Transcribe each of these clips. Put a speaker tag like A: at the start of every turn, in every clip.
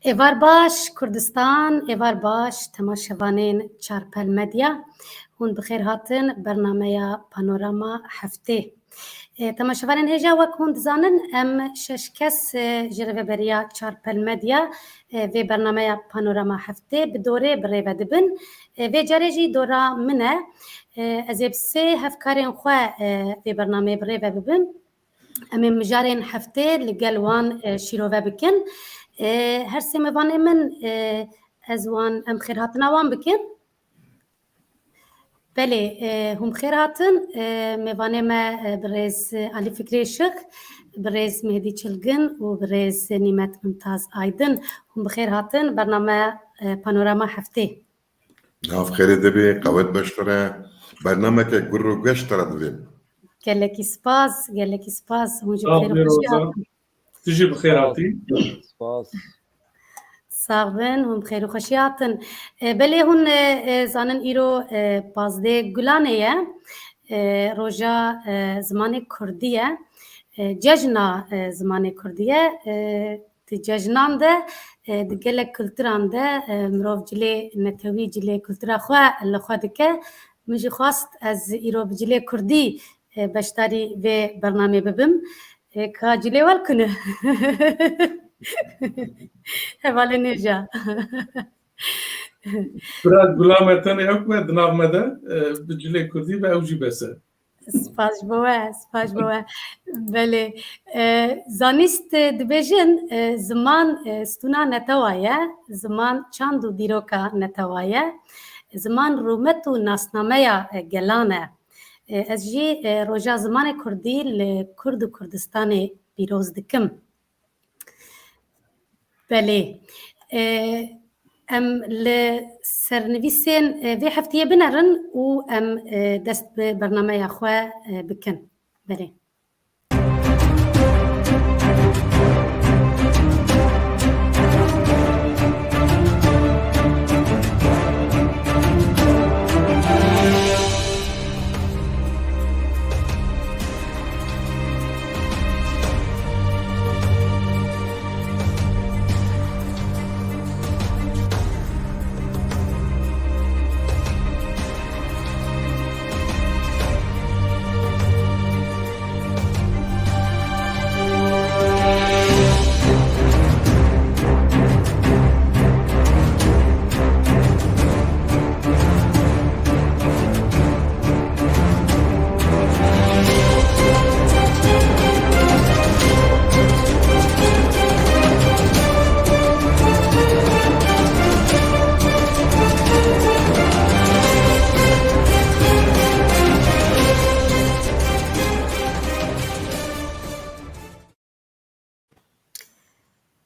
A: Evar baş Kurdistan, evar baş temaşevanên Çarpel Medya. Hûn bi xêr hatin bernameya Panorama heftê. Temaşevanên hêja wek hûn dizanin em 6 kes ji rêveberiya Çarpel Medya vê bernameya Panorama heftê bi dorê bi rêve dibin. Vê carê jî dora min e. Ez ê bi sê hevkarên xwe vê bernameyê bi rêve bibin. Em ê mijarên heftê li gel wan şîrove bikin. Her sê mêvanê min ez wan em xêrhatina wan bikin. Belê hûn bi xêr hatin. Mêvanê me bi rêz Alî Fikrê Şix, bi rêz Mehdi Çilgin û bi rêz Nîmet Mimtaz Aydin. Hûn bi xêr hatin bernameya Panorama heftê.
B: Nav xêrê dibê, qewet beştir e. Bernameke gur û geş tira divê.
A: Gelekî spas, gelekî spas. Hûn jî bi xêr
C: Sağ ol Roza. Tu jî bi xêr hatî.
D: Spas.
A: Sağ bin, hûn bi xêr û xweşî hatin. Belê hûn zanin îro 15 Gulanê ye. Roja zimanê Kurdî ye. Cejna zimanê Kurdî ye. Di cejnan de di gelek kulturan de mirov cilê netewî cilê kultura xwe li xwe dike. Min jî xwast ez îro bi cilê Kurdî beşdarî vê bernamê bibim. Ka cilê wel kune. Hevalê nêja.
C: Bira gulamê tenê ew ku di nav me de bi cilê Kurdî ve ew jî bese.
A: Spas ji bo we, spas ji bo we. Belê. Zanîst dibêjin ziman stûna netewa ye, ziman çand û dîroka netewa ye, ziman rûmet û nasnameya gelan e. Ez jî roja zimanê Kurdî li Kurd û Kurdistanê pîroz dikim. Belê. Em li sernivîsên vê hefteyê binerin û em dest bi bernameya xwe bikin. Belê.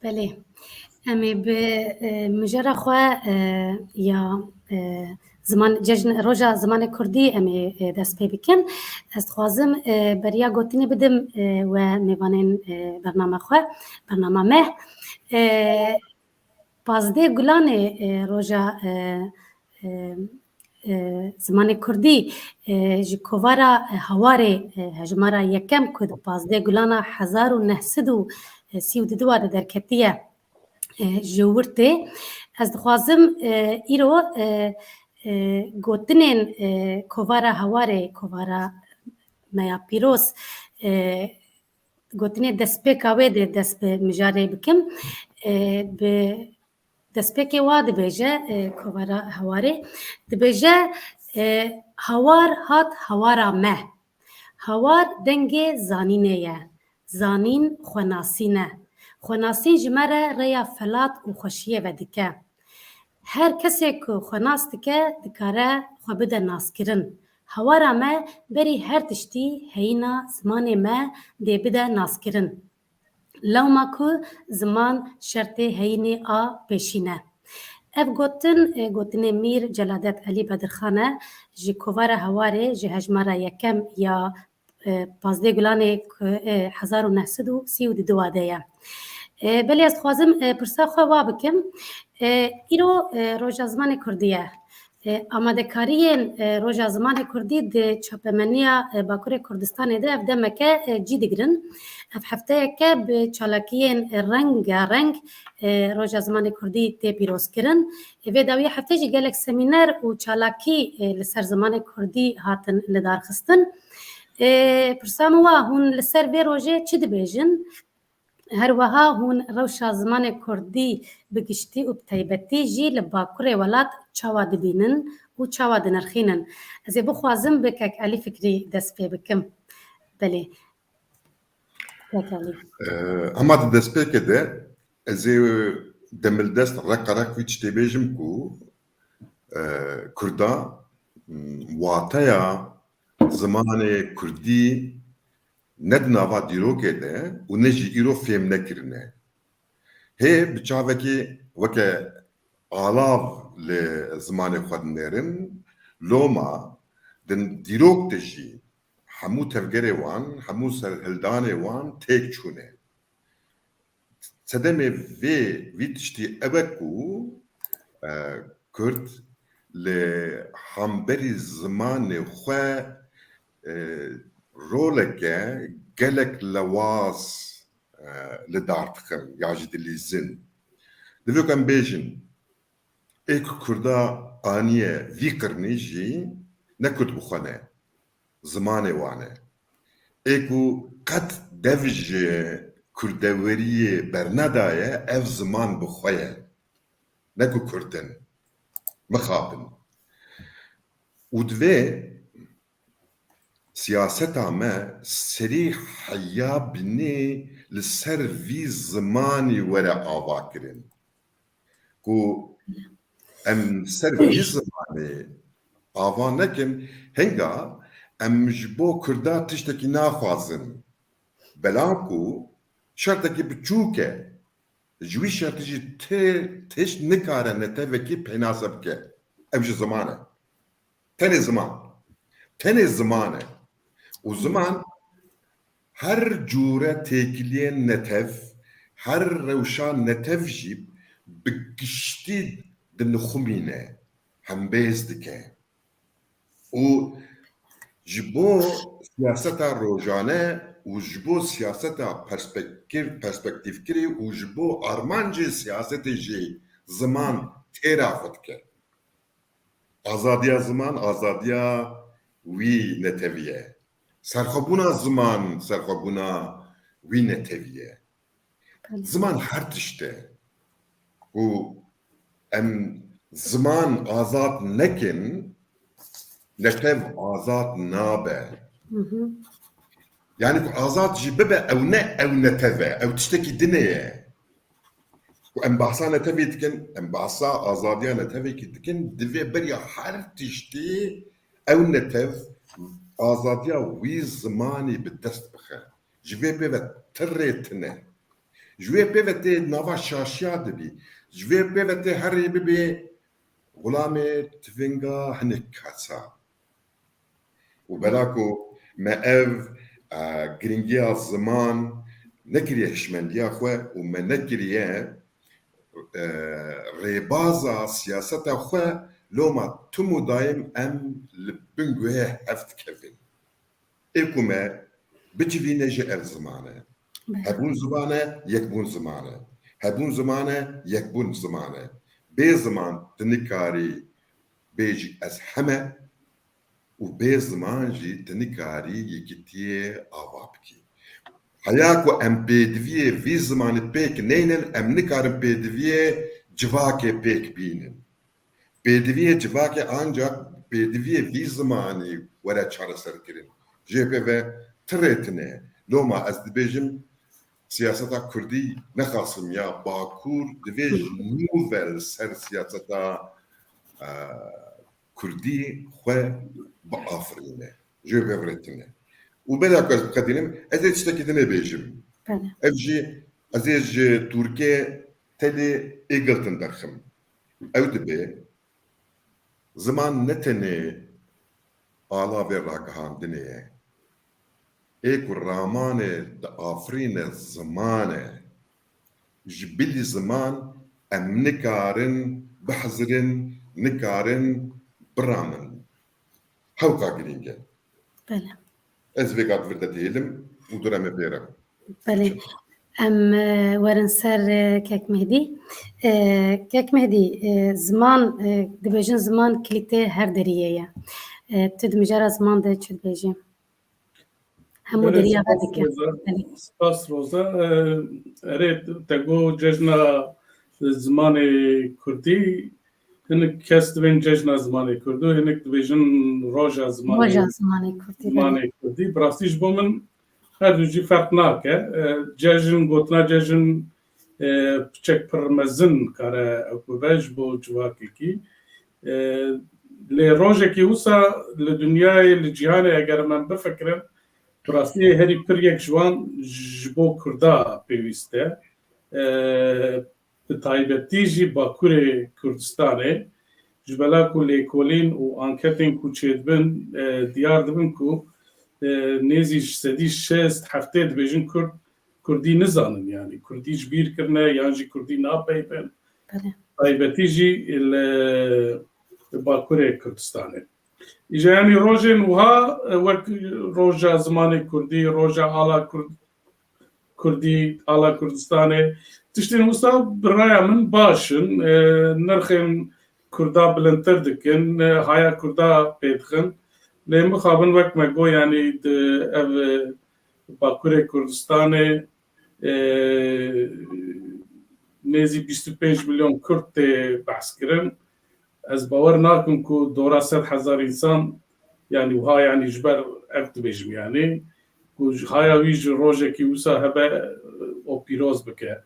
A: Belê. Em ê bi mijara xwe ya ziman cejn roja zimanê Kurdî em ê dest pê bikin. Ez dixwazim beriya gotinê bidim we mêvanên bernama xwe, bernama me. 15 Gulanê roja zimanê Kurdî ji kovara hawarê hejmara yekem ku di 15 Gulana 1932 de derketiye ji wirtê. Ez dixwazim îro gotinên kovara hawarê, kovara meya pîroz gotinê destpêka wê de dest bi mijarê bikim. Bi destpêkê wa dibêje kovara hawarê dibêje hawar hat hawara me. Hawar dengê zanînê ye. Zanîn xwenasî ne. Xwenasîn ji me re rêya felat û xweşiyê ve dike. Her kesê ku xwenas dike dikare xwe bide naskirin. Hawara me berî her tiştî heyîna zimanê me dê bide naskirin. Lewma ku ziman şertê heyînê a pêşîne. Ev gotin gotinê Mîr Celadet Elî Bedirxan e ji kovara hawarê ji hejmara yekem ya 15 Gulanê 1932 de ye. Belê ez dixwazim pirsa xwe wa bikim. Îro roja zimanê Kurdî ye. آمادەکاریên Roja Zimanê Kurdî di çapemeniya Bakurê Kurdistanê de ev demeke cî digirin. Ev hefteyeke bi çalakiyên rengareng Roja Zimanê Kurdî tê pîrozkirin. Vê dawiya heftê jî gelek semîner û çalakî li ser zimanê Kurdî hatin lidarxistin. Pirsa min wa hûn li ser vê rojê çi dibêjin? Her wiha hûn rewşa zimanê Kurdî bi giştî û bi taybetî jî li Bakurê welat çawa dibînin û çawa dinirxînin. Ez ê bixwazim bi Kek Elî Fikrî dest pê bikim. Belê. Kek Elî.
B: Ama di destpêkê de ez ê demildest reqerek wî tiştê bêjim ku Kurda wateya zimanê Kurdî ne di nava dîrokê de û ne jî îro fêm nekirine. Hê bi çavekî weke alav li zimanê xwe dinêrin, loma di dîrok de jî hemû tevgerê wan, hemû serhildanê wan têk çûne. Sedemê vê tiştî ew e ku Kurd li hamberî zimanê xwe roleke gelek lewaz li dar dixin ya jî dilîzin. Divê ku em bêjin ê ku Kurda aniye vî qirnî jî ne Kurd bixwe zimanê wan e. Ê ku qet dev ji kurdeweriyê bernedaye ev ziman bixwe ye. Ne ku Kurdin. Mixabin. û divê siyaseta me serî heya binê li ser vî zimanî were ava kirin. Ku em ser vî zimanê ava nekin, henga em ji bo Kurda tiştekî naxwazin. Bela ku şertekî biçûk e, ji wî şertî jî tişt nikare netevekî pênase bike. Ev ji ziman e. Tenê ziman. Tenê ziman e. û ziman her cûre têkiliyên netev, her rewşa netev jî bi giştî dinixumîne, hembêz dike. û ji bo siyaseta rojane û ji bo siyaseta perspektîvkirî û ji bo armancê siyasetê jî ziman têra xwe dike. Azadiya ziman, azadiya wî netevî ye. Serxwebûna ziman, serxwebûna wî netevî ye. Ziman her tişte. û em ziman azad nekin, netev azad nabe. Yani ku azad jî bibe ew ne ew netev e, ew tiştekî din ye. Ku em behsa netevê dikin, em behsa azadiya netevekî dikin, divê beriya her tiştî ew netev azadiya wî zimanî bi dest bixe. Ji vê pêve tirê tune. Ji vê pêve tê nava şaşiya dibî. Ji vê pêve tê herî bibê gulamê tivînga hinek kesa. û bela ku me ev giringiya ziman nekiriye hişmendiya xwe û me nekiriye rêbaza siyaseta xwe loma tim û dayim em li bin guhê hev dikevin. Ê ku me biçivîne ji ev ziman e. Hebûn ziman e, yekbûn ziman e. Hebûn ziman e, yekbûn ziman e. Bê ziman tu nikarî bêjî ez heme û bê ziman jî tu nikarî yekîtiyê ava bikî. Heya ku em pêdiviyê vî zimanî pêk neynin, em nikarin pêdiviyê civakê pêk bînin. Pêdiviyê civakê ancak pêdiviyê vî zimanî were çareserkirin. Jê pêve tirê tune. Loma ez dibêjim siyaseta Kurdî nexasim ya Bakur divê ji nû ve li ser siyaseta Kurdî xwe biafirîne. Jê pêve tune. û bela ku ez biqedînim, ez ê tiştekî din ê bêjim. Ev jî ez ê ji Tirkiye telê êgiltin derxim. Ew dibe ziman ne tenê alavê ragihandinê ye. Ê ku ramanê diafirîne ziman e. Ji bilî ziman em nikarin bihezirin, nikarin برا من هەوقا گرینگە
A: بله
B: ez vê gat vir de diyelim û dur em ê bêre
A: بله ام ورن سر کک مهدی کک مهدی زمان دبیجن زمان کلیته هر دریه یا تو دمجار زمان ده چود بیجیم همو دریه بدکه
C: سپاس روزا اره تگو جشنا زمان کردی هنک کس دبین جشنا زمان کردو هنک دبیجن روژا زمان کردی براستیش بو من هر دوجی فرق ناکه جشن گوتنا جشن پچک پرمزن کاره اکوبش بو جواکی کی لی روژه کی وسا لدنیای لجیهانه اگر من بفکرم براستی هری پر یک جوان جبو کردا پیوسته به تایبتی جی باکور کردستانه جبلا کو لیکولین و انکتین کو چیدبن دیار دبن کو نزی سدی شست هفته دبیجن کردی نزانن yani کردی جبیر کرنه یعنی جی کردی ناپیبن تایبتی جی باکور کردستانه yani rojên wiha wek roja zimanê Kurdî, roja ala Kurdî, ala Kurdistanê tiştên wisa bi raya min baş in nirxên Kurda bilindtir dikin, haya Kurda pê dixin lê mixabin wek me got yani di ev Bakurê Kurdistanê nêzî 25 milyon Kurd tê behs kirin از باور ناکم که دورا 100,000 انسان یعنی وها یعنی جبر افت بجم یعنی که هایا ویج روزه کی وسا هبه او پیروز بکه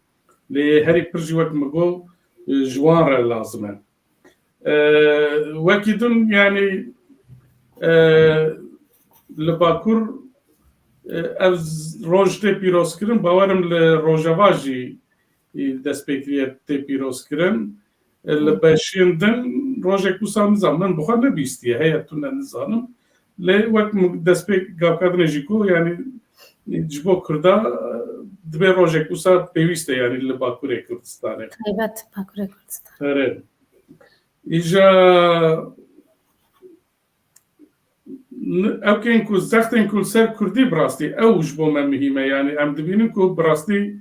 C: لی هری پرجی وقت مگو جوان را لازمه وکیدون یعنی لباکور از روزه پیروز کردن باورم لروجواجی دست پیکریت پیروز کردن لباشیندن روزه کوسان زمان بخواد نبیستیه هیاتون نزانم لی وقت دست پی گاوکادن جیکو یعنی جبو کردا دبی روزه کوسا پیوسته یعنی لباکوره کردستانه
A: evet باکوره کردستان
C: evet ایجا اوکین کو زختن کل سر کردی براستی اوج بو مهمه یعنی ام دبینیم کو براستی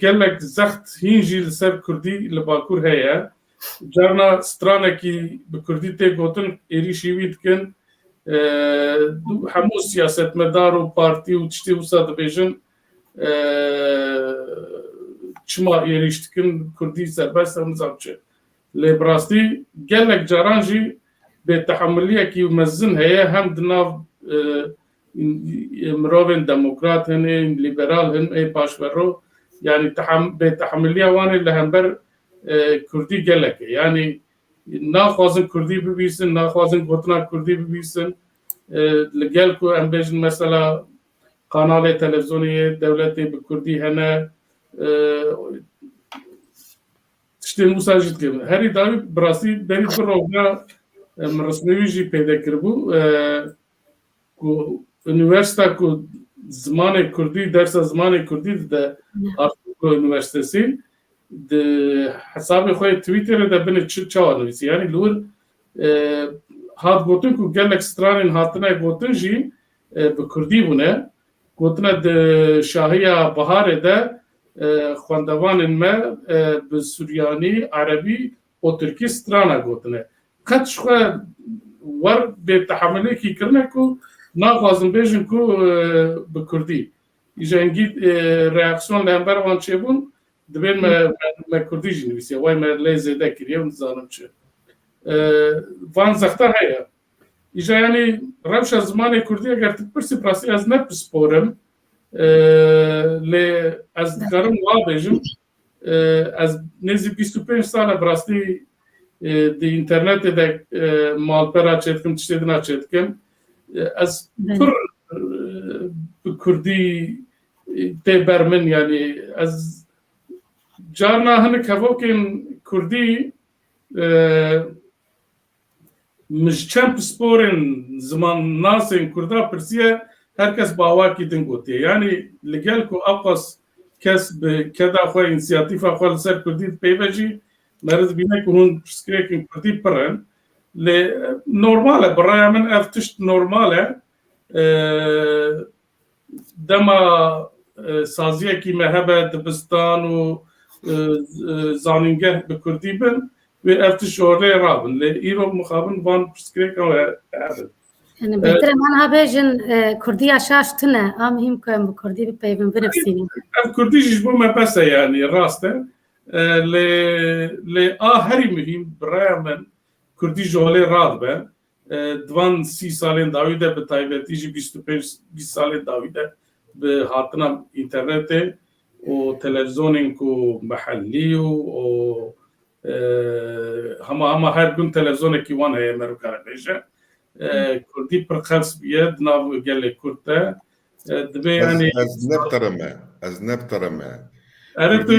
C: گلک زخت هینجی سر کردی لباکور هیا جارنا سترانه کی به کردی ته گوتن ایری شیوید کن همو سیاست مدار و پارتی و تشتی وسا دبیجن چما ایریشت کن کردی سربست همزامچه لی براستی گلک جارانجی به تحملیه کی مزن هیا هم دناو مروین دموکرات هن لیبرال هن ای پاشورو yani به تحملیه وانه لهمبر کردی گلکه یعنی ناخوازن کردی ببیسن ناخوازن گوتنا کردی ببیسن لگل کو ام بیجن مثلا قناه تلویزیونی دولتی به کردی هنه تشتین مساجد که هری داوی براسی بری پر روگا رسمیوی جی پیدا کربو کو üniversite کو زمان کردی درس زمان کردی ده آرتوکو üniversitesi de hesabı خوی توییتر ده بین چاوا نویسی yani لور hat gotun ku gelek stranin hatına gotun jî bi Kurdî bune gotuna de şahiya Baharê de xwendevanên me bi Suryanî, Erebî û Tirkî strana gotine qet ji xwe wer bê tehemilekî kirine ku naxwazin bêjin ku bi Kurdî îjengî reaksiyon li hember wan çêbûn dibên me Kurdî jî nivîsiye way me lê zêde kiriye û nizanim çi van zexta heye îja yanî rewşa zimanê Kurdî eger tu pirsî pirasî ez nepisporim lê ez dikarim wa bêjim ez nêzî 25 sal bi rastî di internetê de malpera çêdikim tiştê din çêdikim ez pir bi Kurdî tê ber min yani ez carna hinek hevokên Kurdî mij çend pisporên zimanasên Kurda pirsiye herkes bawakî din gotiye yani li gel ku aqas kes bi keda xwe înisiyatîfa xwe li ser Kurdî peyve jî meriz bîne ku hûn pirsgirêkên Kurdî pir in لی نورماله برای من افتشت نورماله دما سازیه کی مهبه دبستان و زانینگه به کردی بن و افتش اوره رابن لی ایرو مخابن وان پرسکریک او هبن
A: يعني بهتر من هبيجن كردية شاشتنا مهم كان بكردي بيبن بنفسيني
C: کردی جیش بو مبسه یعنی راسته لی هری مهم برای من کردی جوالی راد به دوان 30 سالین داویده به تایبتی جی 25 سالین داویده به هاتنا اینترنت و تلویزیون کو محلی و هما هر گون تلویزیون کی وان هی امریکا بیشه کردی پر خلص بیاد ناو گله کرده دبی یعنی
B: از نبترمه
C: اره تو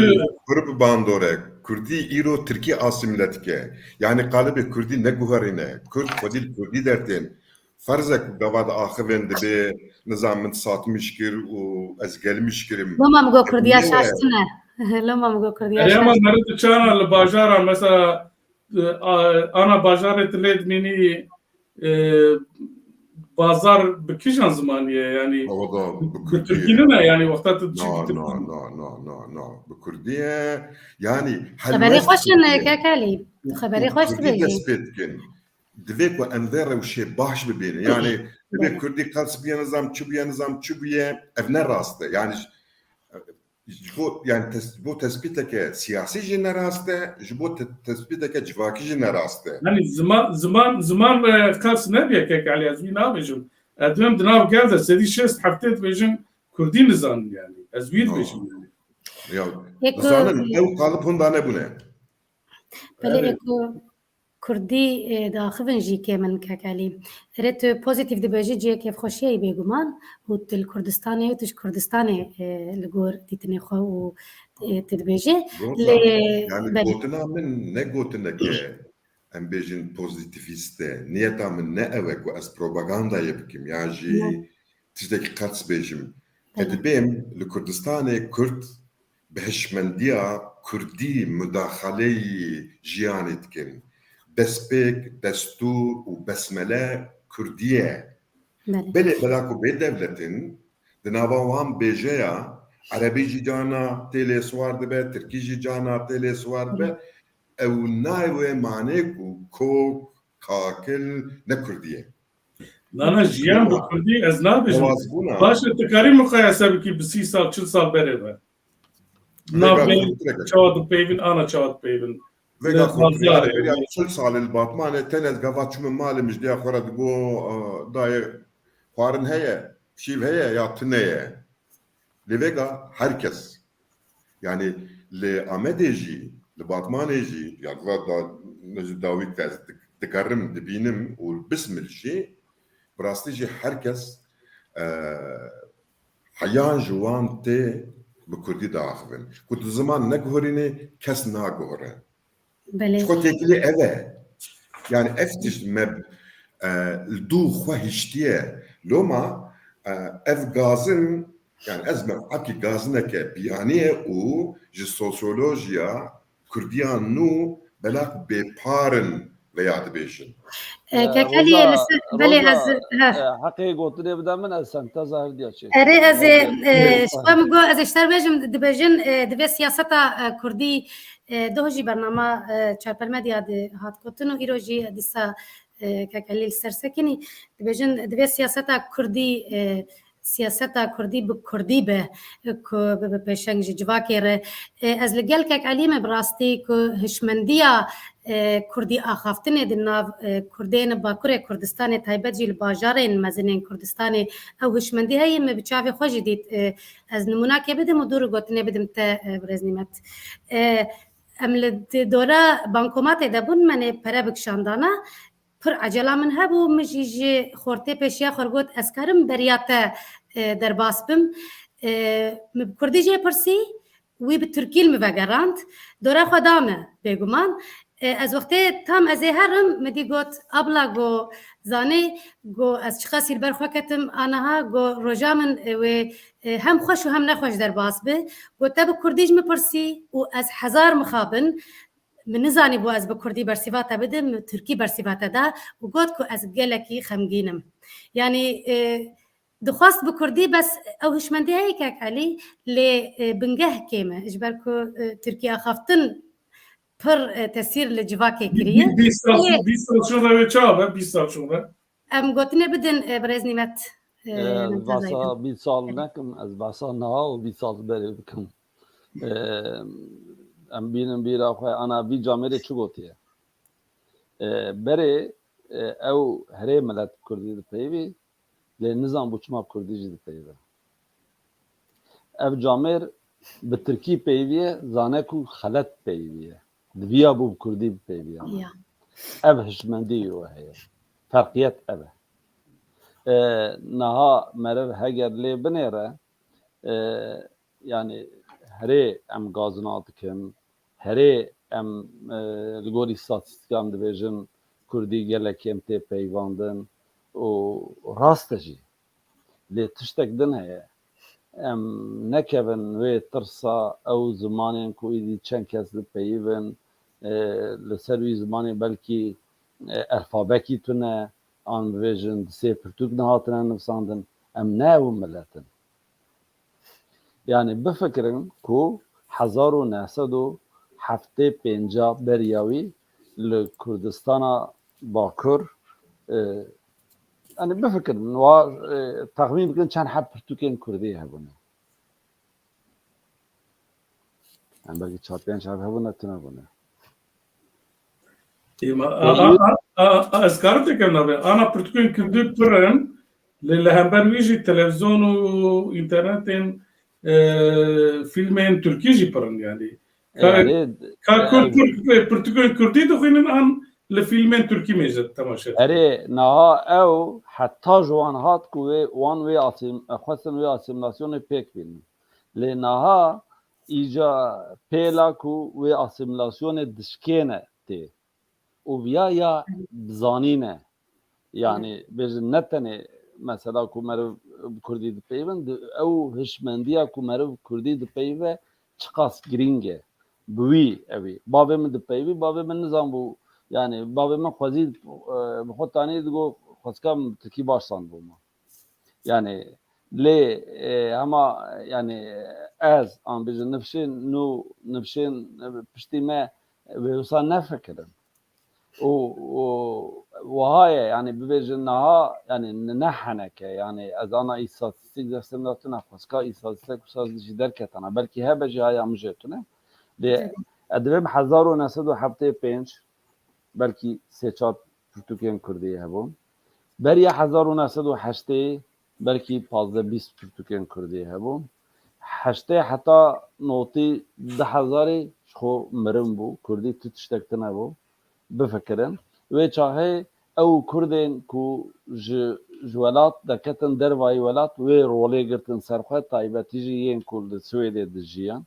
B: Kurb bandore Kurdi İro Türkiye asimletke yani kalıbı Kurdi ne guharine Kurd fadil Kurdi dertin farzak gavad ahven de be nizamın satmış kir o az gelmiş kirim
A: لما مگو كردية شاشتنا لما مگو كردية
C: اره ama
A: شاشتنا
C: nerede çana bajara mesela ana bajaret led mini bazar bikişan zamaniye yani Türkiye'nin ne yani vakti
B: no bu Kurdiye yani
A: خبري خوشن كاكالي خبري خوش تبيجي
B: Divek ve emdere ve şey baş bibine yani divek Kurdi kalsı bir nizam çubuye evne rastı yani bu yani bu tespiteke siyasi jine rastı bu tespiteke civaki jine rastı
C: yani zaman kalsı ne diye kekali az bir ne yapacağım adem dinav geldi sedi şest haftet bejin Kurdi nizam yani az bir bejin
B: ya nizamın ev kalıp hunda ne bu ne
A: بله اكو كردي دا خفن جي كمان كاكالي ريت بوزيتيف دي بيجي جي كيف خوشي بيغمان وت الكردستاني وتش كردستاني لغور ديتني خو تدبيجي
B: yani gotuna min ne gotuna ki em bejin pozitifiste niyeta min ne evek ve as propaganda yapkim ya ji tişteki kats bejim edibim li Kurdistanê Kurd بهشمندیا کردی مداخله جیانت کن دستپیک دستور و بسمله کردیه بله بلاکو به دولتن دناوان بیجیا عربی جی جانا تیلی سوار دبه ترکی جی جانا تیلی سوار دبه او نایوه معنی کو کاکل نکردیه
C: Nana jiyan bu Kurdi ez nabijim başı tekari mukayese biki 30 sal 40 sal bere be نابين شاد بيبن أنا شاد بيبن
B: Vega kontriyare yani 40 salil batmane tenet gavaçımın mali mjdi akhora dgo daye kharın heye şiv heye ya tneye le vega herkes yani le amedeji le batmaneji ya da nezi davit tekarrim dibinim u bismil şey brastici herkes hayan juan te bu Kurdi dağıvın. Kutu zaman ne guharini kes na guhara. Şu tekli eve. Yani eftiş meb du xwahiştiye loma ev gazın yani ezme aki gazıneke biyaniye u ji sosyolojiya Kurdiyan nu belak beparın veya dibêjin.
A: كاكالي بله از
D: حقي قلت لي بدا من السنه ظاهر ديال شيء
A: اري از شباب مگو از اشتر بجم دبجن دبي سياستا كردي دوجي برنامه چارپرمه دیاد هات کوتنو ایروجی دیسا كاكالي سرسكني دبجن دبي سياستا كردي سیاستا کردی به کردی به پیشنگ جواکی ر از لگل که علیم براستی که هشمندیا کردی آخافتنه دناو کردین باکور کردستان تایبت جیل باجارین مزنین کردستان او هشمندی هایی مبچاوی خوش دید از نمونه که بدم و دور گوتنه بدم تا برزنیمت امل دورا بانکومات دبون من پره بکشاندانه پر عجله من هبو مجیجی خورته پیشیا خورگوت اسکارم بریاته در باسبم کردی جه پرسی وی به ترکیل مبگراند دوره خدامه بگمان از وقتی تام از هرم مدی گوت ابلا گو زانی گو از چقدر سیر برخوکتم آنها گو رجامن و هم خوش و هم نخوش در باسبه گوته به کردیج مپرسی و از 1000 مخابن من نزاني بو از بكردي برسيفاتا بدم تركي برسيفاتا دا وقلت كو از جلكي خمجينم يعني دخواست بكردي بس او هشمندي هيك علي لي بنجه كيمه اجبركو تركيا خافتن پر تسير لجواكي كريه
C: 20 سال شده ve çağ 20 سال شده
A: ام قلتني بدن برزني مت
D: باسا 20 سال نکم از باسا نها و 20 سال بری بکم ام بینم بیرا خواه انا بی جامعه چو گوتیه بری او هره ملت کردی ده پیوی لی نظام بوچما کردی جی ده پیوی او جامعه به ترکی پیویه زانه کو خلط پیویه دویا بو کردی پیویه او هشمندی او هیه فرقیت اوه نها مرر هگر لی بنیره yani herê em gazinat dikin, herê em li gorî statîstikan dibêjin Kurdî gelekî em tê peywandin û rast e jî lê tiştek din heye em nekevin wê tirsa ew zimanên ku êdî çend kes dipeyivin li ser wî zimanê belkî erfabekî tune an bibêjin di sê pirtûk nehatine nivîsandin em ne ew milletin yani bifikirin ku 1970 beryawî li Kurdistana Bakur yani bifikirin wa texmîn bikin çend heb pirtûkên Kurdî hebûne yani belkî çar pênc heb hebûne tune bûne
C: ez karim dikim navê ana pirtûkên Kurdî pir in li hember wî jî televîzyon û înternetên filmên Türkî jî pir in yani pirtûkên Kurdî dixwînin an li filmên Türkî mêje temaşe
D: erê niha ew heta ji wan hat ku wan wê xwestin wê asîmilasyonê pêk bînin lê niha îja pêla ku wê asîmilasyonê dişkêne tê û viya ya bizanîne yani bêjin ne tenê mesela ku meriv Kurdî dipeyivin ew hişmendiya ku meriv Kurdî dipeyive çi qas girîng e bi wî evî bavê min dipeyivî bavê min nizanbû yani bavê min xwezî bi xwe tanî digot xwezika min Tirkî baş zandibûma yani lê hema yani ez an bêjin nifşên nû nifşên piştî me wê wisa nefikirin û wiha ye yani bibêjin niha yani ne heneke yani ez ana îstatîstîk destê min tune xwezika îstatîstek wisa jî derketine belkî hebe jî haya min jê tune lê divê 1975 belkî sê çar pirtûkên Kurdî hebûn beriya 1980 belkî 15-20 pirtûkên Kurdî hebûn heştê heta notî 2000 ji xwe mirin bû Kurdî tu tiştek tune bû bifikirin wê çavê ew Kurdên ku ji welat deketin dervayî welat wê rolê girtin ser xwe taybetî jî yên ku li Swêdê dijiyan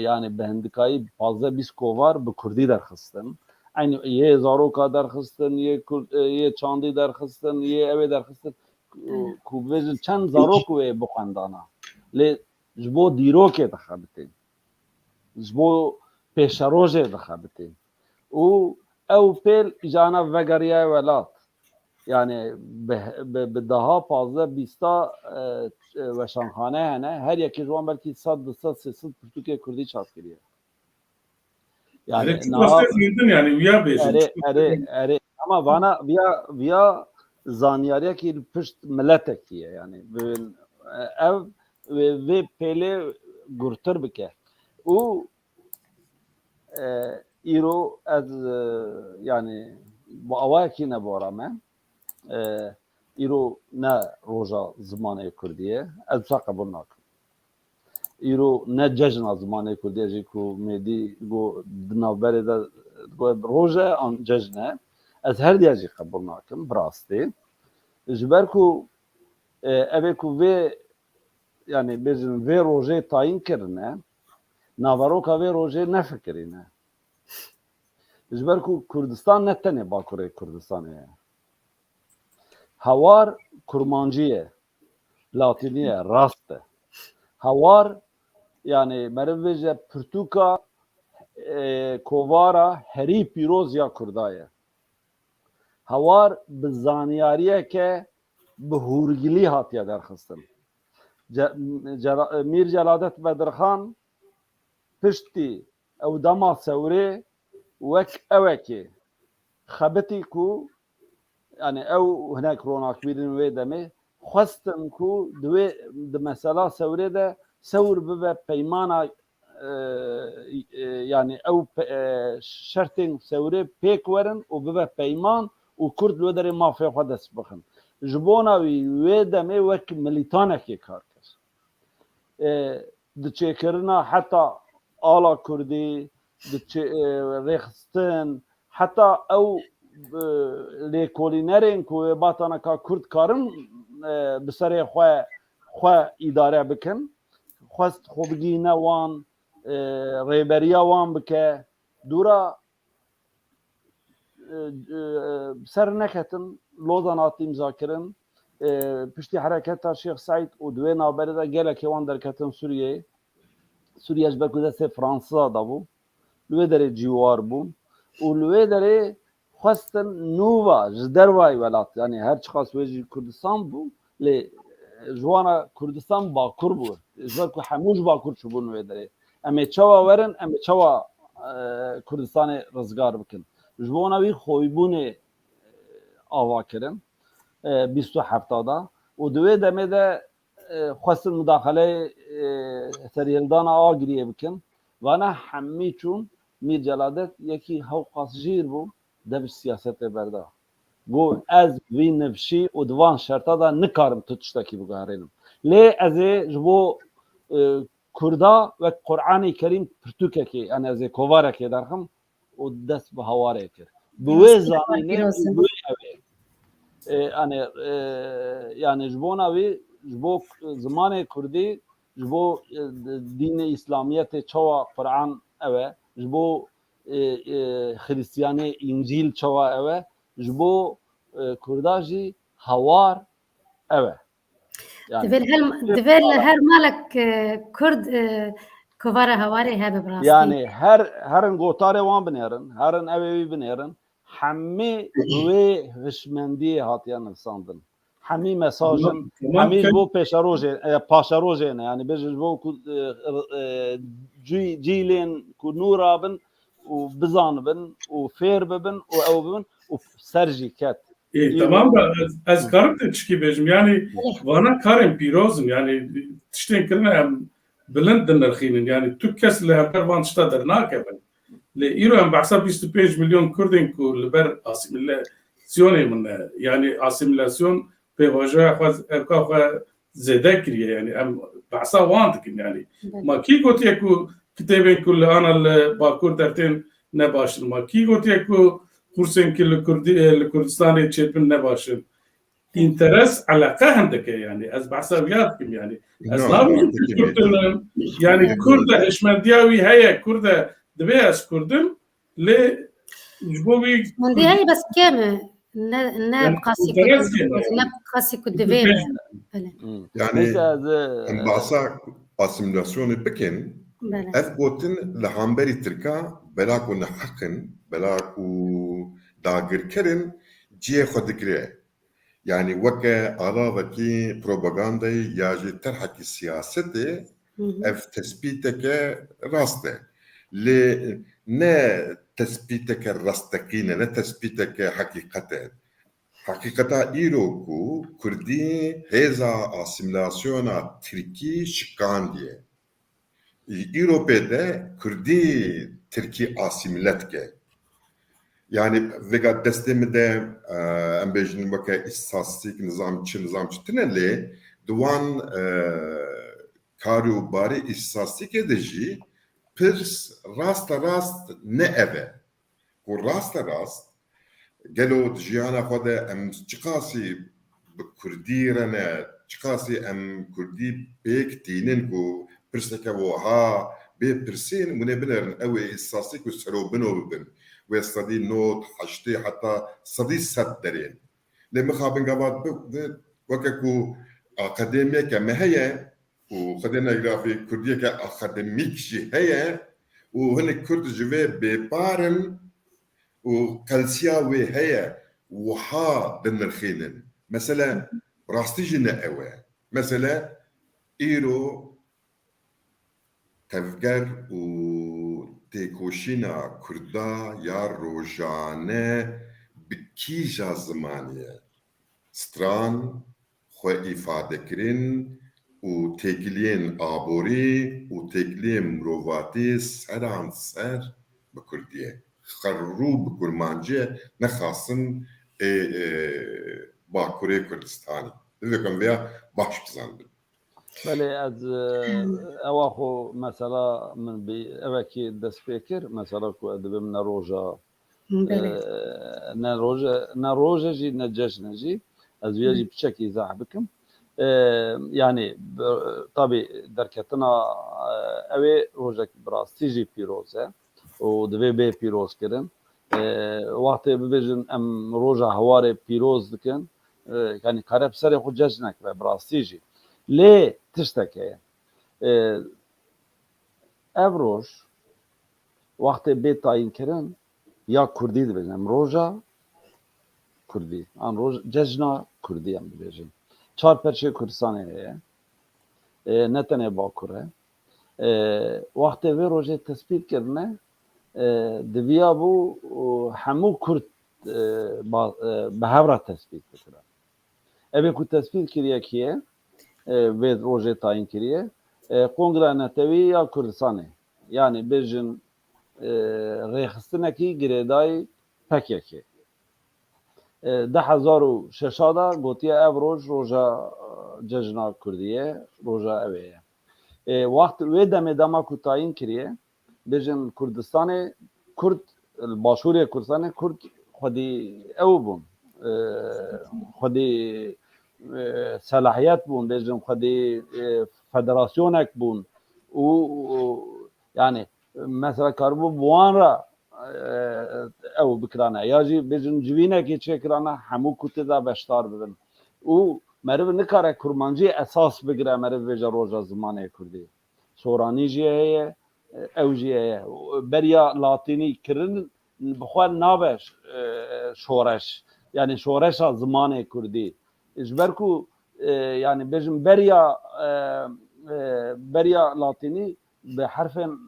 D: yani bi hindikayî 15-20 kovar bi Kurdî derxistin aynı yê zaroka derxistin yê çandî derxistin yê evê derxistin ku bêjin çend zarok wê bixwendana lê ji bo dîrokê dixebitin ji bo pêşerojê dixebitin û ew pêl jana vegeriya welat yani bi daha 15-20 weşanxane hene her yekê ji wan belkî 100-200-300 pirtûkê Kurdî çap kiriye yani
C: yani wiya bêjin
D: erê ama vana viya zaniyariyekî li pişt milletekî ye yani ev vê pêlê gurtir bike û îro ez yani bu awayekî nebora me îro ne roja zimanê Kurdî ye ez wisa qebûl nakim îro ne cejna zimanê Kurdî ye jî ku mêdî got di navberê de roj e an cejn e ez herdiya jî qebûl nakim bi rastî ji ber ku evê ku vê yani bêjin vê rojê tayîn kirine naveroka vê rojê nefikirîne ji ber ku Kurdistan ne tenê Bakurê Kurdistanê ye hewar kurmancî ye latînî ye rast e hewar yani meriv bêje pirtûka kovara herî pîroz ya Kurda ye. Hawar bi zaniyariyeke bi hûrgilî hatiye derxistin. Mîr Celadet Bedirxan piştî ew dema Sewrê wek ewekê xebitî ku yani ew hinek ronakbîrên wê demê xwestin ku di mesela Sewrê de Sewr bibe peymana yani ew şertên Sewrê pêk werin û bibe peyman û Kurd li wê derê mafê xwe dest bixin. Ji bona wî wê demê wek milîtanekê kar kir. Di çêkirina heta ala Kurdî, di rêxistin, heta ew lêkolînerên ku wê bataneka Kurd karin bi serê xwe îdare bikin, xwest xwe bigîne wan, rêberiya wan bike, dûra ser neketin lozan hatî imzakirin piştî hereketa Şêx Saîd û di wê naberê de gelekê wan derketin Sûriyeyê. Sûriye ji ber ku destê Fransisa da bû, li wê derê cîwar bûn û li wê derê xwestin nûva ji dervayê welat yani her çiqas wê jî Kurdistan bû lê ji wana Kurdistan bakur bû ji ber ku hemû ji bakur çûbûn wê derê. Em ê çawa werin, em ê çawa Kurdistanê rizgar bikin. Ji wana wî xwîbûnê ava kirin 27 û di wê demê de xwestin müdaxeleyê serhildana Agiriyê bikin. Vana hemî çûn Mîr Celadet yekî hewqasjîr bû dev siyasetê berda. Got ez vî nivşî û di van şerta da nikarim tu tiştekî biguherînim. Lê ez ê ji bo Kurda ve Qur'anê Kerîm pirtûkekê yani ez ê kovarekê derxim û dest bi hawarê kir. Bi wê zanînê wê ew yani ji bona wî ji bo zimanê Kurdî ji bo dînê İslamiyetê çawa Qur'an ew e, ji bo Hristiyanê İncîl çawa ew e, ji bo Kurda jî hawar ew e.
A: Divê li her malek Kurd kovara hawarê hebe bi rastî.
D: Yani herin gotarê wan binêrin, herin evê wî binêrin, hemî wê hişmendiyê hatiye nivîsandin. Hemî mesajin, hemî ji bo paşerojê ne yani bêje ji bo ku cîlên ku nû rabin û bizanibin û fêr bibin û ew bibin û ser jî ket.
C: Tamam da ez karim te çikî bêjim yani vana karên pîrozin yani tiştên kirine em bilind dinirxînin yani tu kes li hember van tişta dernakevin. Lê îro em behsa 25 milyon Kurdên ku li ber asîmilasyonê min ne yani asîmilasyon pêvajoya xwe evka xwe zêde kiriye yani em behsa wan dikin yani. Ma kî gotiye ku kitêbên ku li ana li Bakur dertên ne başin ma kî gotiye ku kursên ki li Kurdistanê çêpin ne başin. İnteres alaka hindike yani ez behsa viya dikim yani. Ez nabînim Kurdinim yani Kurda hişmendiya wî heye Kurda divê ez Kurdim lê ji bo wî
A: Hûn heye bes kêm ne qasî ku divê
B: yani em bahsa asimilasyonê bikin ev gotin li hamberî Tirka bela ku neheqin bela ku dagirkirin ciyê xwe digire yani weke alavekî propagandayê ya jî terhekî siyasetê ev tespîteke rast e lê ne tespîteke rastekîne ne tespîteke heqîqet e heqîqeta îro ku Kurdî hêza asimilasyona Tirkî şikandiye îropê de Kurdî Tirkî asimiletke yani vega destê min de em bêjin weke îstatîk nizamçı tune lê di wan karî û barî îstatîkê de jî pirs rasta rast ne ev e ku rasta rast gelo di jiyana xwe de em çi qasî bi Kurdî re ne çi qasî em Kurdî pêk tînin ku pirseke wiha bê pirsên hûn ê binerin ew ê îstatîk û serobino bibin wê sedî not heştê heta sedî sed derên lê mixabin gava weke ku akademiyeke me heye û xwedê negrafî Kurdiyeke akademîk jî heye وهن كرد جوي ببارن وقلسيا وي هي وحا دنرخينن مثلا راستي جنا اوا مثلا ايرو تفجر و تيكوشينا كردا يا روجانه بكيجا زمانيه ستران خو ifade kirin û têkiliyên aborî û têkiliyên mirovatî seran ser bi Kurdiyê xerrû bi kurmanciyê nexwasin Bakurê Kurdistanê dikim vêya baş bizanibin.
D: بله از اوا خو مثلا من بی اوا کی دست فکر مثلا کو ادب من روجا نه روجا جی نه جشن جی از ویجی بچکی izah بکم yani tabi derketنا اوی روجا براستی جی پیروزه و دوی به پیروز کردن وقتی ببیجن ام روجا هواره پیروز دکن yani karab seri خو جشنک و براستی جی لê tiştekeye ev roj wextê bê tayîn kirin ya Kurdî dibêjin em roja Kurdî an roj cejna Kurdî em dibêjin çar perçê Kurdistanê heye ne tenê Bakur e wextê vê rojê tespît kirine diviya bû hemû Kurd bi hevra tespît bikirin evê ku tespît kiriye kî ye ve roje tayin kiriye Kongra Netewî ya Kurdistanê yani bêjin rêxistinekî girêdayî PKK 2006 da gotiye ev roj roja cejna Kurdî ye roja ew ye wext wê demê dema ku tayin kiriye bêjin Kurdistanê Kurd Başûrê Kurdistanê Kurd xwedî ew bûn xwedî صلاحیت بون بێژن خودی فدراسیۆنێک بوون و yani mesela karbû buwan ra ew bikirane ya jî bêjin civînekê çêkirane hemû kutê da beşdar bibin û meriv nikare kurmanciyê esas bigire meriv vêje roja zimanê Kurdî soranî jî heye ew jî heye beriya latînî kirin bi xwe nabe şoreş yani şoreşa zimanê Kurdî ji ber ku yani bêjin beriya latînî bi herfên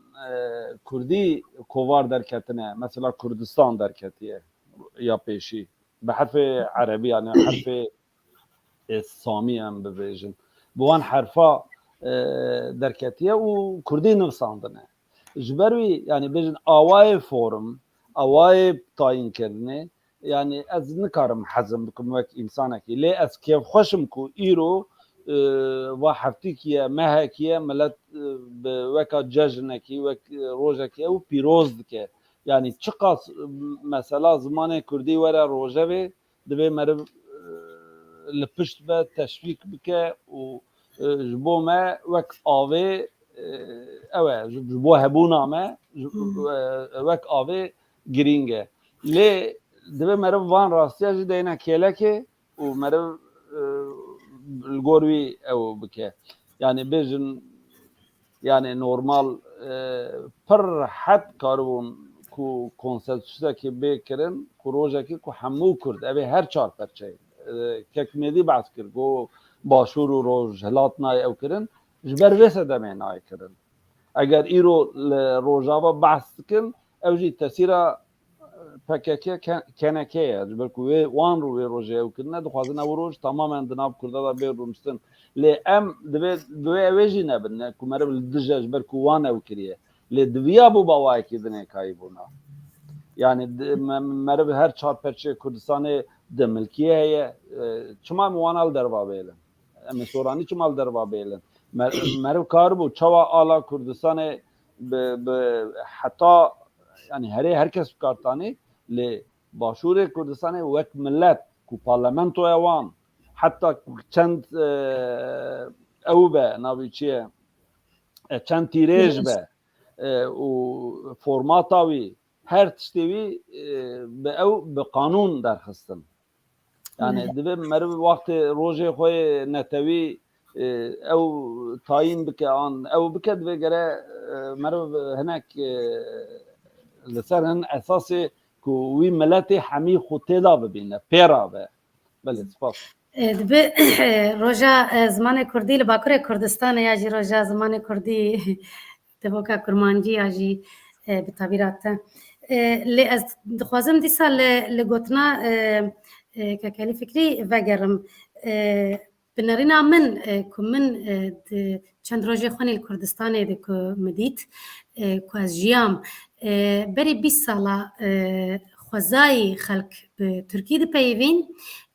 D: Kurdî kovar derketine mesela Kurdistan derketiye ya pêşî bi herfê Erebî yani herfê Samî em bibêjin bi wan herfa derketiye û Kurdî nivîsandine ji ber wî yani bêjin awayê forum awayê tayînkirinê yani ez nikarim hezim bikim wek însanekî lê ez kêfxweşim ku îro va heftikî mehekî ye millet bi weka cejnekî wek rojekî ew pîroz dike yani çi qas mesela zimanê Kurdî were rojevê divê meriv li pişt be teşvîk bike û ji bo me wek avê ew e ji bo hebûna me wek avê girîng e lê divê meriv van rastiya jî deyne kêlekê û meriv li gor wî ew bike yani bêjin yani normal pir hed karibûn ku konsensusekê bê kirin ku rojekî ku hemû Kurd evê her çar perçeyê kekmêdî behs kir got Başûr û Rojhilat nayê ew kirin ji ber vê sedemê nayê kirin eger îro li Rojava behs dikin ew jî tesîra PKK kenekê ye ji ber ku wê wan rû wê rojê ew kirine dixwazin ew roj tamamen di nav Kurda da bê rûnistin lê em divê evê jî nebin ku meriv li dije ji ber ku wan ew kiriye lê diviya bû bawayekî dinêkayî bûna yani meriv her çar perçê Kurdistanê di milkiyê heye çima em wan al derva bêlin em ê soranî çima al derva bêlin meriv karibû çawa ala Kurdistanê bi heta yani herê herkes bikartanî lê Başûrê Kurdistanê wek millet ku parlamentoya wan heta çend ew be navî çi ye çend tîrêj be û formata wî her tiştê wî bi ew bi qanûn derxistin yani divê meriv wextê rojê xwe netewî او تاين بك عن او بكد وغيره مرو هناك لسر هن اساسي كو وي ملاتي حمي خوتيدا ببينه بيرا بله سپاس
A: دبی روژا زمان کردی لباکره کردستان یا جی روژا زمان کردی دبوکا کرمانجی یا جی به تعبیرات لی از دخوازم دیسا لگوتنا که کلی فکری وگرم بنارينا من كمن چند روزه خوني الكردستان دك مديت كواز جيام بري 20 سالا خوزاي خلق بتركي دي بيفين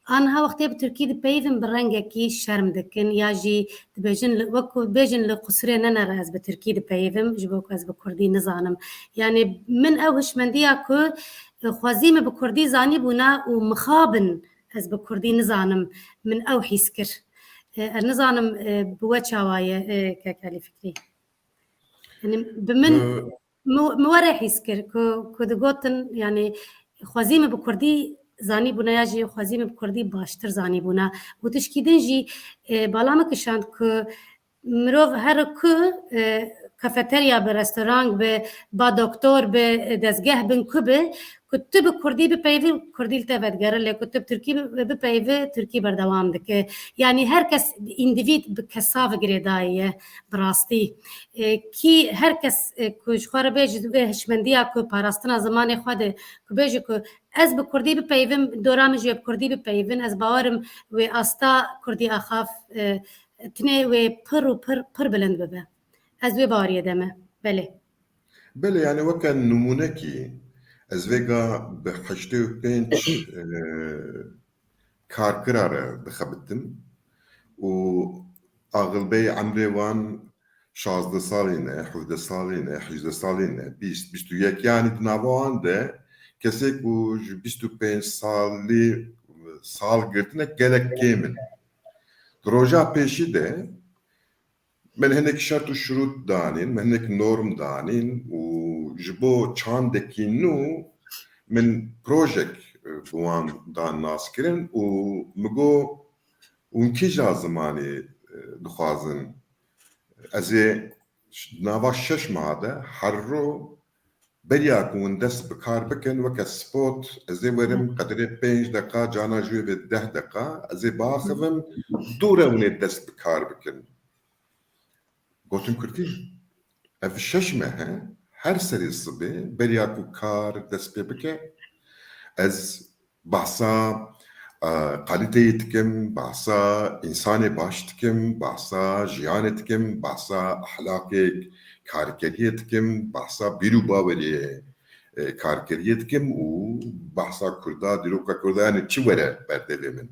A: آنها وقتی به ترکی دپیویم برنگه کی شرم دکن یا جی دبیجن وکو بیجن لقصره ننره از به ترکی دپیویم جبو که از به کردی نزانم یعنی من اوش مندیا که خوازیم به کردی زانی بونا و مخابن از به کردی نزانم من او حیس کر نزانم بوا چاوایه که کلی فکری یعنی بمن مواره حیس کر که دگوتن یعنی خوازیم به کردی زانی بونا یا جی خوازیم بکردی باشتر زانی بونا و تشکیدن جی بالا مکشاند که مروف هر که کافتریا به رستوران به با دکتر به دزگه بن کبه کتب کردی به پیوی کردی التفت لی کتب ترکی به پیوی ترکی بردوام دکه یعنی هر کس اندیوید به کساف گریدایه براستی کی هر کس کش خوار بیج به هشمندیا که پاراستنا زمان خواده که بیج که از به کردی به پیویم دورام جیب کردی به پیوین از باورم و استا کردی اخاف تنه و پر بلند ببه از وی باریه دمه بله
B: يعني وكان نمونكي از ويغا بحشتو بينش كار كرارة دخبتم و أغلبي عمري وان 16 سالينه 17 سالينه 18 سالينه 21 يعني دنابوان ده كسيك و 25 سال قرتنا gelek كامل دروجا بيشي ده من هناك شرط الشروط دانين من هناك نورم دانين وجبو چاندكي نو من بروجيك بوان دان ناس كرن ومگو ونكيجا زماني دخوازن ازي ناوا شش ماده حرو برياكون دست بكار بكن وكا سبوت ازي ورم قدري 5 دقيقة جانا جوي ب 10 دقيقة ازي باخذن دورة وني دست بكار بكن قوتن كردي اف ششمه هر سري الصبي برياكو كار دست بكه از بحثا قاليتي تكم بحثا إنساني باش تكم بحثا جياني تكم بحثا أخلاقي كاركرية تكم بحثا بيرو باوري كاركرية تكم وبحثا كردا ديروكا كردا يعني تشورة بردلي من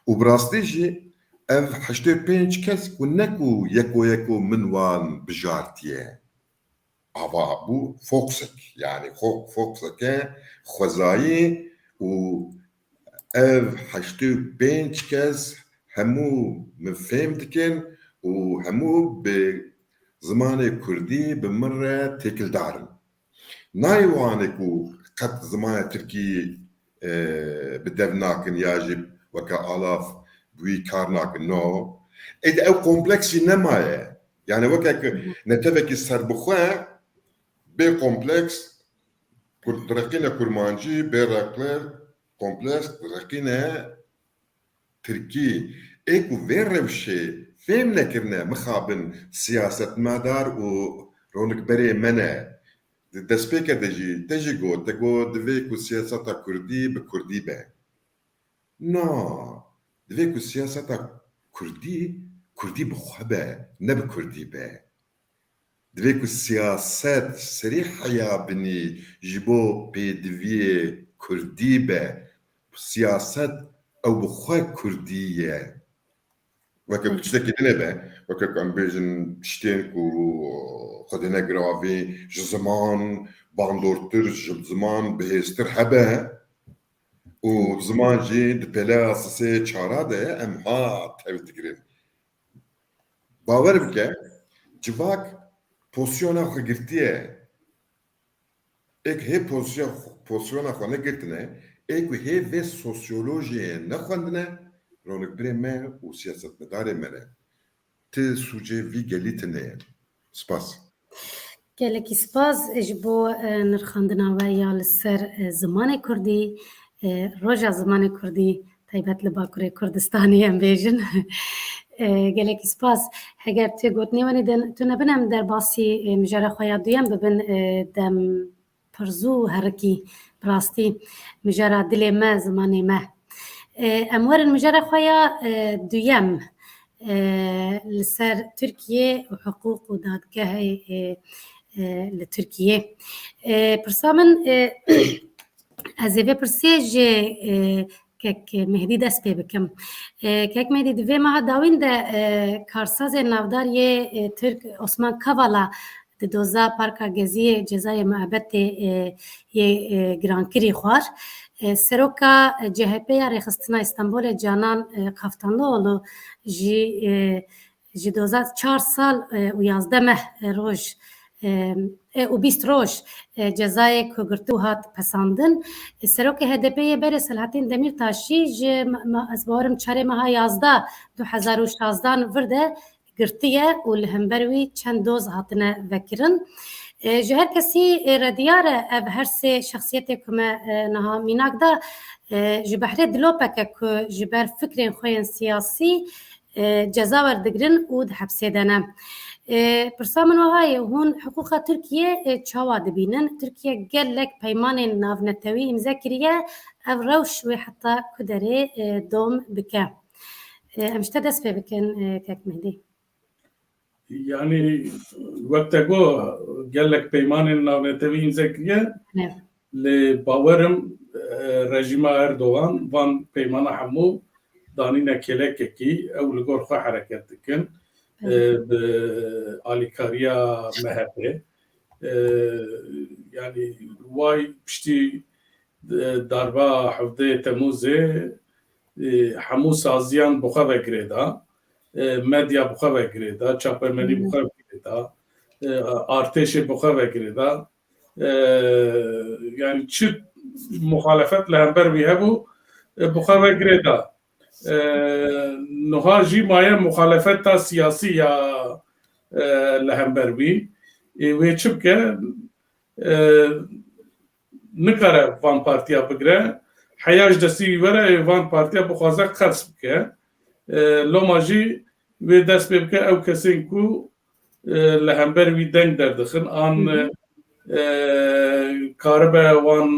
B: وبراستي جي اف حشتو بينج كس ونكو يكو منوان بجارتيه أبا بو فوكسك يعني فوكسك خوزاي و اف حشتو بينج كس همو مفهم دكن و همو بزمان كردي بمرة تكل دارن نايوانكو قد زمان تركي بدفناكن ياجب وكا آلاف بوي كارناكن نو إذا أو كومبلكسي نمايا يعني وكا نتفكي السربخوة بي كومبلكس رقينا كرمانجي بي رقلر كومبلكس رقينا تركي ايكو فين روشي فين نكرنا مخابن سياسة مدار و رونك بري منا دسبيكا تجي تقو دفيكو سياسة كردي بكردي با نو دفيكو سياسة كردي بخوبة نبكردي با دفيكو السياسات سريحة يا بني جبو بيدفي كردي با سياسات او بخوا كردية وكا بتشتكي دنبا وكا كان بيجن شتينكو خدنا جرافي زمان باندورتر زمان بهستر حبا وزمان جي دبلا اساسي چارا ام ها تفتكرين باور بك جواك بوزيشن خو گرتيه اك هي بوزيشن خو نگرتنه اك هي في سوسيولوجي نخوندنه رونق بريمه وسياسة مدار منه تی سوچه وی گلی تنه سپاس
A: gelekî spas ji bo nirxandina we ya li ser zimanê Kurdî roja zimanê Kurdî taybet li Bakurê Kurdistanê em bêjin gelekî spas heger tu gotinê wanê tu nebin em derbasî mijara xwe ya duyem bibin dem pirzû herikî bi rastî mijara dilê me zimanê me em werin mijara xwe ya duyem li ser Tirkiye û hiqûq û dadgehê li Tirkiye pirsa min ez ê vê pirsiyê ji kek Mehdî dest pê bikim kek Mehdî di vê meha dawîn de karsazên navdariyê Tirk Osman Kavala di doza Parka Geziyê cezayê meebetê yê girankirî xwar seroka CHP ya Rêxistina İstanbulê Canan Kaftanlıoğlu ji doza 4 sal û 11 meh roj û 20 roj cezayê ku girtî û hat pesandin serokê HDP'yê berê Selahattin Demirtaşî ji ez bawerim çarê meha 11 2016 vir de girtiye û li hember wî çend doz hatine vekirin ji her kesî rediyar e ev her sê şexsiyetê ku me niha mînak da ji behrê dilopeke ku ji ber fikrên xwe yên siyasî ceza werdigirin û di hepsê de ne pirsa min wahayê hûn hiqûqa Tirkiye çawa dibînin Tirkiye gelek peymanên navnetewî îmze kiriye ev rewş wê heta ku derê dom bike em ji te dest pê bikin kek Mehdî
C: Yani wekte got gelek peymanên navnetewî îmze kiriye li bawerim rejîma Erdogan van peymana hemû danîne kelekekî ew li gor xwe hereket dikin bi alîkariya MHP yani way piştî darba hevdeyê Temûzê hemû saziyan bi xwe vegirê da medya bi xwe vegirê da çapemenî bi xwe vegirê da artêşê bi xwe vegirê da yani çi muhalefet li hember wî hebû bi xwe vegirê da niha jî maye muhalefeta siyasî ya li hember wî wê çi bike nikare van partiya bigire heya ji destî wî were van partiya bixwaze qers bike loma jî wê dest pê bike ew kesên ku li hember wî deng derdixin an karibe wan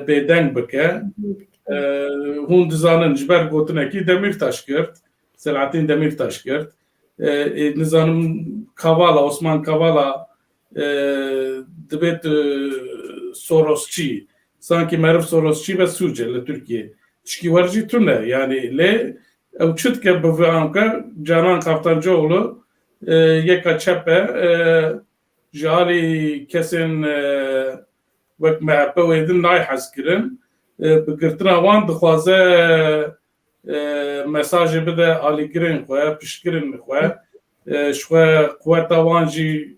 C: bêdeng bike hûn dizanin ji ber gotinekî Demirtaş girt Selahattin Demirtaş girt nizanim Kavala Osman Kavala dibêt Sorosçî sanki meriv Sorosçî ve Sûce li Tirkiye tişkî wer jî tune yani lê ew çi dike bi vê anke Canan Kaftancıoğlu yeka çep e ji alî kesên wek MHP wê din nayê hez kirin bi girtina wan dixwaze mesajê bide alîgirên xwe piştgirên xwe ji xwe quweta wan jî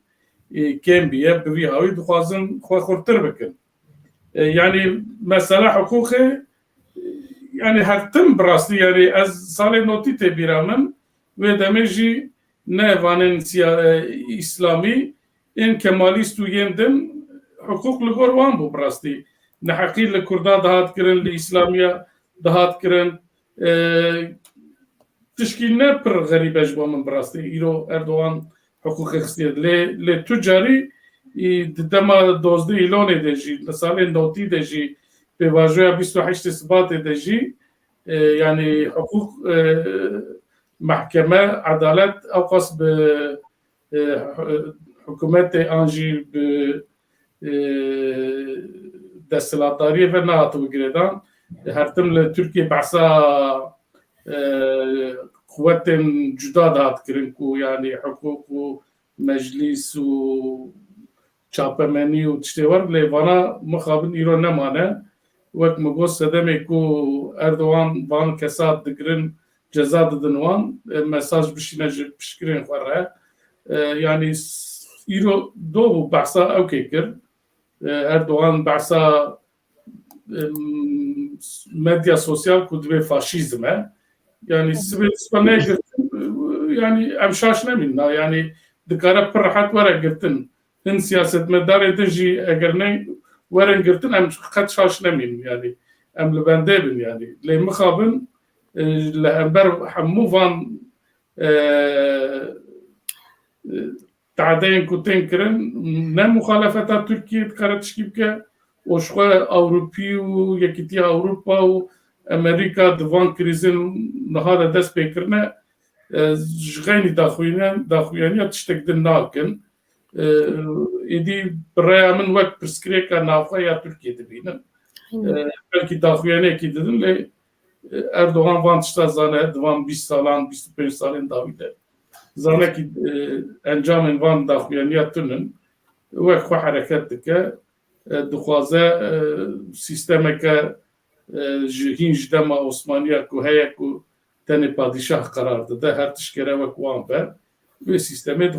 C: kêm biye bi vî hawî dixwazin xwe xurtir bikin yani mesela hiqûqê yani her tim bi rastî yani ez salê notî tê bîra min wê demê jî ne vanên îslamî ên kemalîst û yên din hiqûq li gor wan bû bi rastî neheqî li Kurda dihat kirin li İslamiya dihat kirin tişkî ne pir xerîbe ji bo min bi rastî îro Erdogan hiqûqê xistiye lê tu carî di dema 12 îlonê de jî li salê notî de jî pêvajoya 28 Sibatê de jî yani hiqûq mehkeme edalet ew qas bi hikûmetê an jî bi desthilatdariyê ve nehat wigirêdan her tim li Tirkiye behsa quwetên cuda dihat kirin ku yani hiqûq û meclîs û çapemenî û tiştê war lê vana mixabin îro nemane wek min got sedemê ku Erdogan van kesat digirin ceza didin wan mesaj bişîne ji piştgirên xwe re yani îro doh û behsa ew kê kir Erdogan behsa medya sosyal ku dibe faşîzm e yani sibê negirtin yani em şaş nemin yani dikare pir rahat were girtin hin siyasetmedarê din jî eger ne werin girtin em qet şaş nemin yani em li bendê bin yani lê mixabin li hember hemû van تعدين كوتين كرن نه مخالفتا تركيا دكاره تشكي بك وشخوا اوروبي ويكتي اوروبا وامريكا دوان كريزن نهار دست بكرنا جغيني داخوينيا تشتك دناكن ايدي برايا من وقت برسكريكا نافخا يا تركيا دبينن belki daxuyanê ki dedin lê Erdoğan van tişta zane divan 20 salan 25 salên davî de zanekî encamên van daxuyaniya tune wek xwe hereket dike dixwaze sîstemeke ji hîn ji dema Osmaniya ku heye ku tenê padîşah qerar dide her tişkere wek wan be vê sîstemê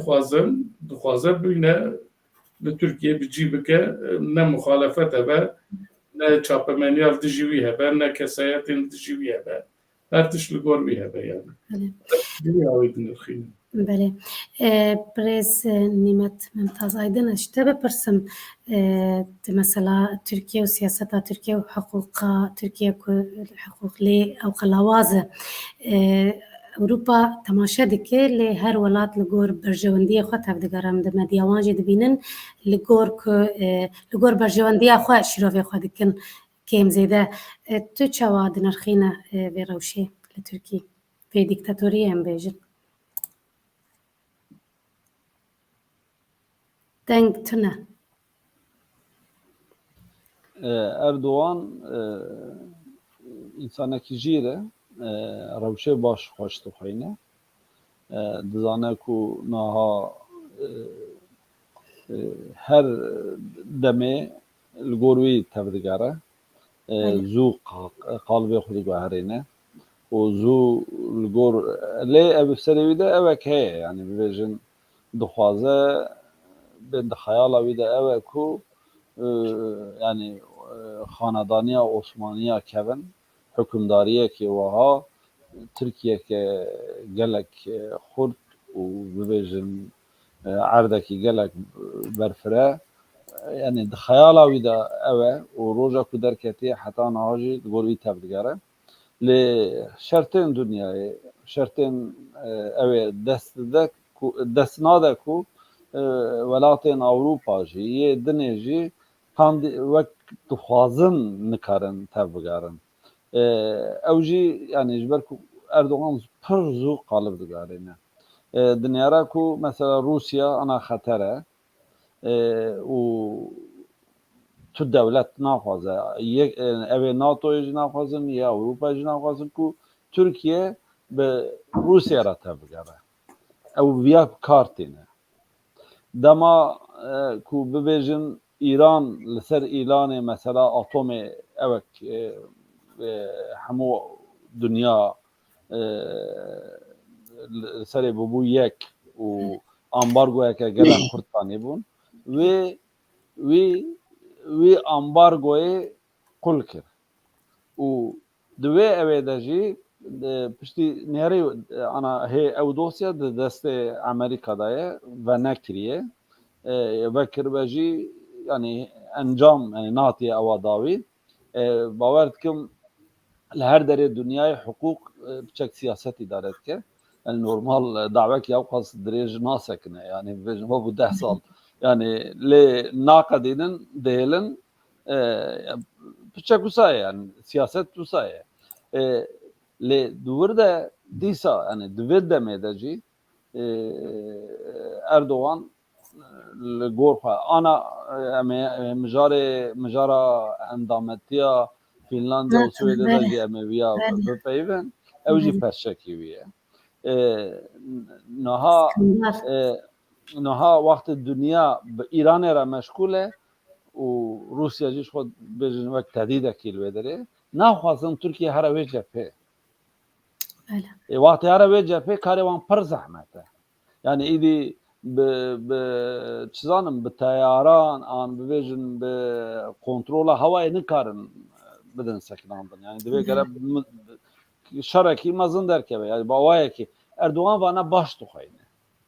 C: dixwaze bîne li Tirkiye bicî bike ne muxalefet hebe ne çapemeniyal dijî wî hebe ne kesayetên dijî wî hebe her tiş li gor wî hebe yani dünya wî dinirxînin.
A: بله برز نیمت ممتاز آیدن اشته بپرسم مثلا ترکیه و سیاست ترکیه و حقوق ترکیه و حقوق لی او قلاوازه اروپا تماشا دکه لی هر ولات لگور برجواندی خود تفدگارم ده مدیوانجی دبینن لگور برجواندی خود شروع خود دکن کم زیده تو چوا دنرخینه وی روشه لترکیه وی دیکتاتوری هم بیجن دنگ تنه
D: Erdoğan insanekî jî re rewşê baş xweş dixwîne dizane ku niha her demê li gor wî tevdigere zû qalbê xwe diguherîne û zû li gor lê ev serê wî de evek heye yani bibêjin dixwaze bên di xeyala wî de ew e ku yani xanedaniya Osmaniya kevin hukmdariyekê wiha Tirkiyeke gelek xurt û bibêjin erdekî gelek berfire yani di xeyala wî de ew e û roja ku derketiye heta niha jî li gor wî tev digere lê şertên dunyayê şertên ew ê dest nade ku welatên Ewropa jî yê dinê jî wek dixwazin nikarin tev bigerin ew jî yani ji ber ku Erdoğan pir zû qalib digarîne dinyara ku mesela Rusya ana xeter e û tu dewlet naxwaze ew ê NATOyê jî naxwazin ya Ewropayê jî naxwazin ku Tirkiye bi Rusya re tev bigere ew viya kartîne dema ku bibêjin İran li ser îlanê mesela atomê evek hemû dunya li serê bibû yek û ambargoyeke gelek Kurdistanê bûn wê ambargoyê qul kir û di wê evê de jî piştî nêrê ana hê ew dosya di destê Amerîka de ye ve nekiriye vekir jî yani encam yani natiye ewa dawî bawer dikim li her derê dunyayê hukuk biçek siyaset îdare dike yani normal dawekî ew qas dirêj nasekine yani bibêjin bu 10 sal yani lê naqedînin dêlin biçek wisa ye yani siyaset wisa ye lê di wir de dîsa yani di vê demê de jî Erdoğan li gor xwe ana mijara endametiya Fînlandiya û Swêdê de jî em ê wiya bipeyivin ew jî perçekî wî ye niha wextê dunya bi Îranê re meşgûl e û Rusya jî ji xwe bêjin wek tehdîdekî li wê derê naxwazin Tirkiye here wê cephê wextê here wê cephê karê wan pir zehmet e yani îdî çizanim bi teyaran an bibêjin bi kontrola hewayê nikarin bidin sekinandin yani divê gere şerekî mezin derkeve yani bawayekî Erdoğan vana baş tuğayne.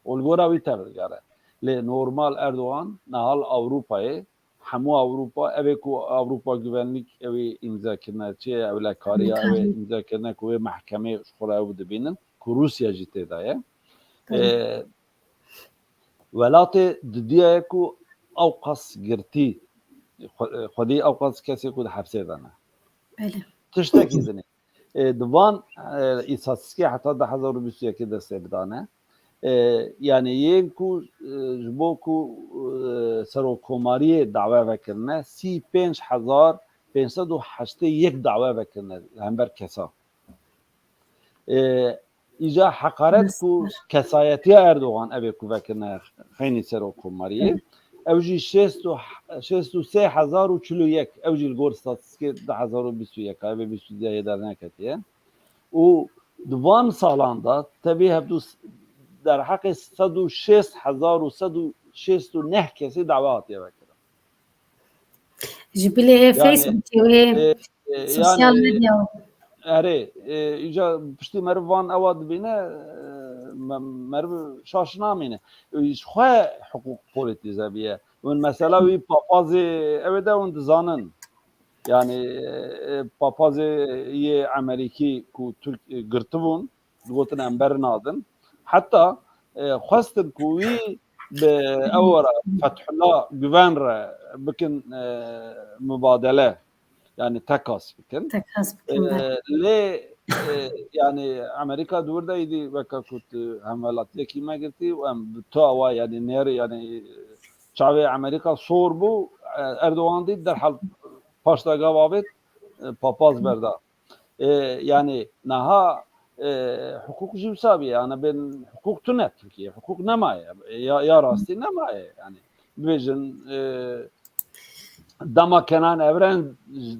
D: Olgora wî tevdigere. Lê normal Erdoğan nahal Avrupayê hemû Avrupa evê ku Avrupa Güvenlik evê îmzakirine çê ewlekariya evê îmzakirine ku wê mehkemê ji xwe re ew dibînin ku Rusya jî têda ye. Welatê didiye ku ew qas girtî xwedî ew qas kesê ku di hepsê de ne. Tiştekî dinê. Divan îstatîstîkê heta 2021 destê bidane. Yani yên ku ji bo ku serokkomariyê dawe vekirine 35,581 dawe vekirine hember kesa. İca hakaret ku kesayetiya Erdoğan evê ku vekirine xeynî serokkomariyê ew jî 63,041 ew jî li gor statîstîkê 2021 evê 22 derneketiye û di van salan da tevî hevdû در حق 106,169 کسی دعوا هاتیه وکرد.
A: جبلی فیسبوک و سوشیال مدیا.
D: اره ایجا پشتی مروان اواد بینه مرو شاشنامینه. خواه حقوق پولیتیزه بیه. اون مثلا وی پاپازی اوده اون دزانن. Yani papazı Ameriki ku Türk gırtıbun gotin emberin adın. Hatta خواستن کوی به اورا فتح الله güven re bikin mübadele yani takas bikin. Le yani Amerika durdaydı ve kakut hamalatya kime girdi ve tava yani neri yani çave Amerika sor bu Erdoğan değil derhal paşta gavabet papaz berda. Yani naha hukuk jimsabi yani ben hukuk tünet Türkiye hukuk nemaye ya rasti nemaye yani bejin dama kenan evren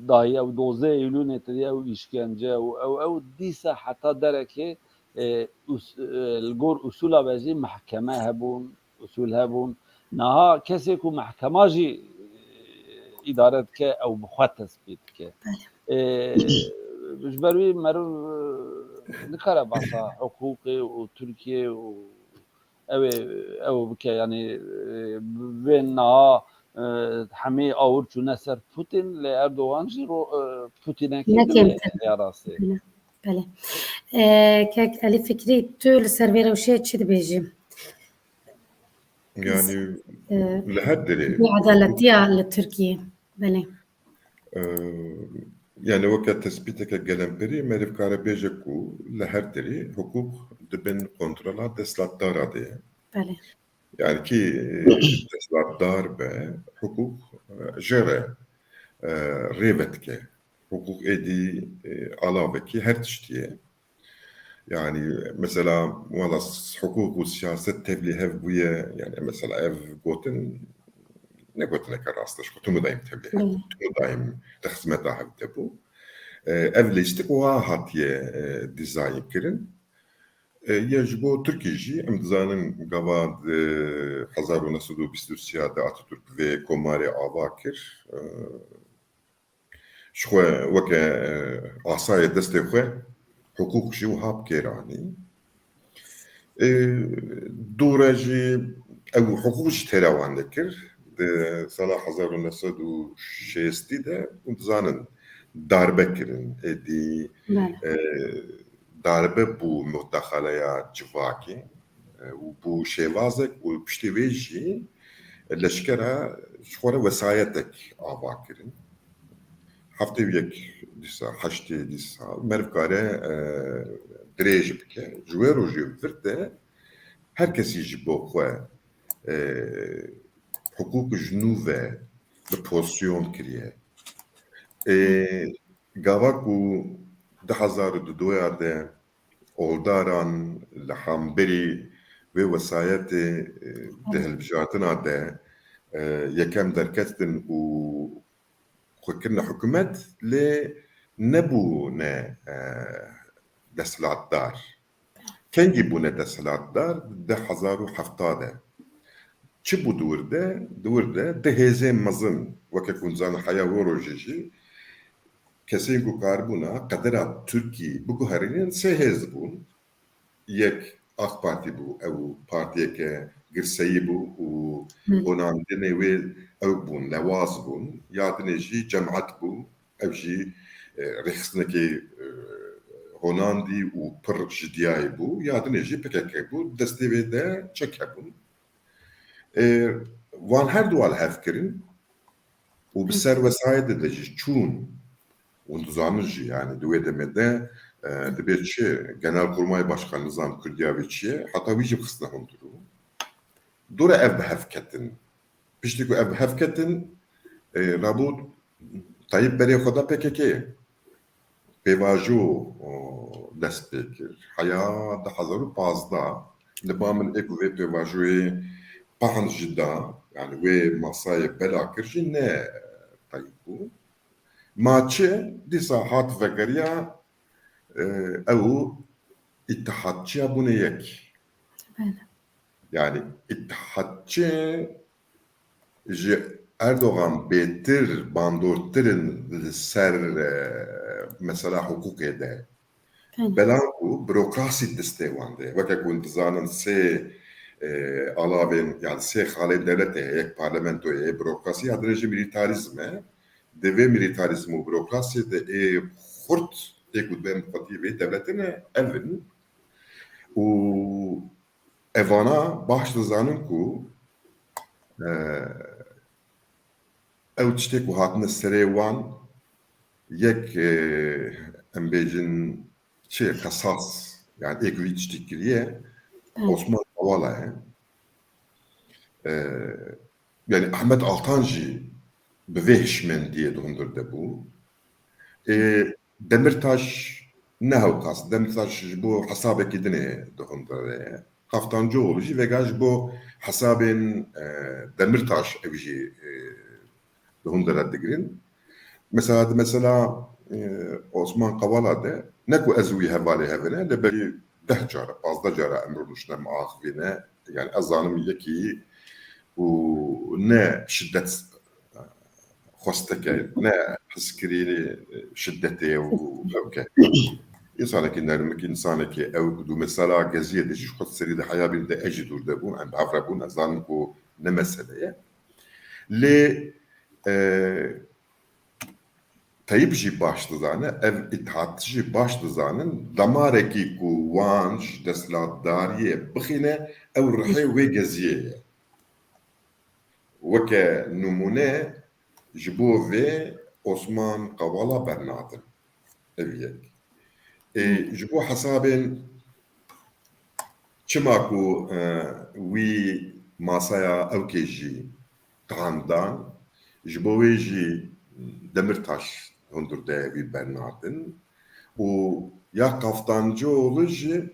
D: dahi ev 12 Eylül netediye ev işkence ev disa hatta dereki الجور أصول بازي محكمة هبون أصول هبون نها كسي كو محكمة جي إدارة ك أو مختص بيت ك بجبروي مرو نكره باسا حقوقي وتركيا أو بك يعني بينها حمي أور شو نسر بوتين لأردوغان جيرو بوتين كده يا راسي
A: بله كك ألي فكري تول سيرفيرا وشيء تشد بيجي
B: يعني لهالدري
A: بعدالتيا لتركيا بله
B: يعني وقت تثبيتك الجلمبري مريف كاربيجكو لهالدري حقوق دبن كنترولات دستلاتدار دي
A: بله
B: يعني كي دستلاتدار به حقوق جرى ريبتك حقوق ايدي علاوة her tiştiye yani mesela valla hukuk ve siyaset tevli hev buya yani mesela ev gotin ne gotine karastaş kutumu daim tevli kutumu daim hizmet ahevde bu evleştik o hatiye dizayn kirin yecbo Türkiye'ci imzanın gavad 1923 Atatürk ve Komari Avakir شخوا وكا عصاية دستي خوا حقوق شي وهاب كيراني دوراجي او حقوق تراوان ذكر سنة 1960 ده كنت زانن darbe kirin edi darbe bu muhtahalaya civaki bu şevazek bu pişteveji leşkera şkora vesayetek ava kirin hafte yek disa haşte disa merkare دريج بك جويرو جيو فرده herkes يجيبو خو حقوق جنوبه بپوزیسیون کریه گاواکو 2002 اولداران لحامبری و وسایت دهلبجاتنا ده یکم درکتن و خوکرنا حکومت لی نبونه دستلاتدار kengi bune deslatdar 2017 çi bu durde deheze mazın veke kunzan haya vorojeji kesin ku karbuna kadera Türkiye bu harinin sehez bun yek AK Parti bû ew partiyeke girseyî bû û honandinê wê ew bûn lewaz bûn ya dinê jî cemaet bû ew jî rêxistinekê honandî û pir ji diyayê bû ya dinê jî PKK bû destê wê de çek hebûn. Wan her du al hev kirin û bi ser wesayetê de jî çûn û dizanin jî yani di wê demê de dibe çi Genelkurmay Başkanı Nizam Kurdiya wê çi ye heta wî jî xistine hundirû. Dore ev bi hev ketin. Piştî ku ev bi hev ketin rabû Tayyip berê xwe da PKK'ye. Pêvajo dest pê kir. Heya 2015 li ba min ê ku vê pêvajoyê pahan ji da yani wê masayê bela kir jî ne Tayyip bû. Maçı dîsa hat vegeriya ew İttihatçıya bûne yek. Yani İttihatçı ji Erdoğan bêtir bandortirin li ser mesela hukukê de. Belan ku bürokrasî destê wan de. Weke ku dizanin sê alavên yani sê xalê devletê yek parlamentoyê bürokrasî ya dinê jî milîtarizm e. Di vê milîtarizm û bürokrasî de xurt ê ku dibê miqatî vê devletin e evin û evana baş dizanin ku ew tiştê ku hatine serê wan yek em bêjin çi qesas yani ê ku vî tiştî kiriye Osman Kavala ye. Yani Ahmet Altan jî bi vê hişmendiyê di hundir de bû. Demirtaş ne hewqas Demirtaş ji bo hesabekî dinê di hundir de ye. Haftancıoğlu jî vega ji bo hesabên Demirtaş ew jî di hundir de digirin. Mesela Osman Kavala de ne ku ez wî hevalê hevine li berî 10 cara 15 cara em rûnişne axivîne yani ez zanim yekî û ne şiddet xwesteke ne hizkirînê şiddetê û hewke. İnsanekî nermik insanekî ew du mesela geziyê de jî xwe serî de heya bîn de ez jî dûr debûn em bihevre bûn ez zanim ku ne mesele ye. Lê Tayyip jî baş dizane ev İttihatçı jî baş dizanin demarekî ku wan ji desthilatdariyê bixîne ew rihê wê geziyê ye. Weke numune ji bo vê Osman Kavala bernadin. Ev yek. Ji bo hesabên çima ku wî masaya ewkê jî tihandan ji bo wê jî Demirtaş hundir de wî bernadin û ya Kaftancıoğlu jî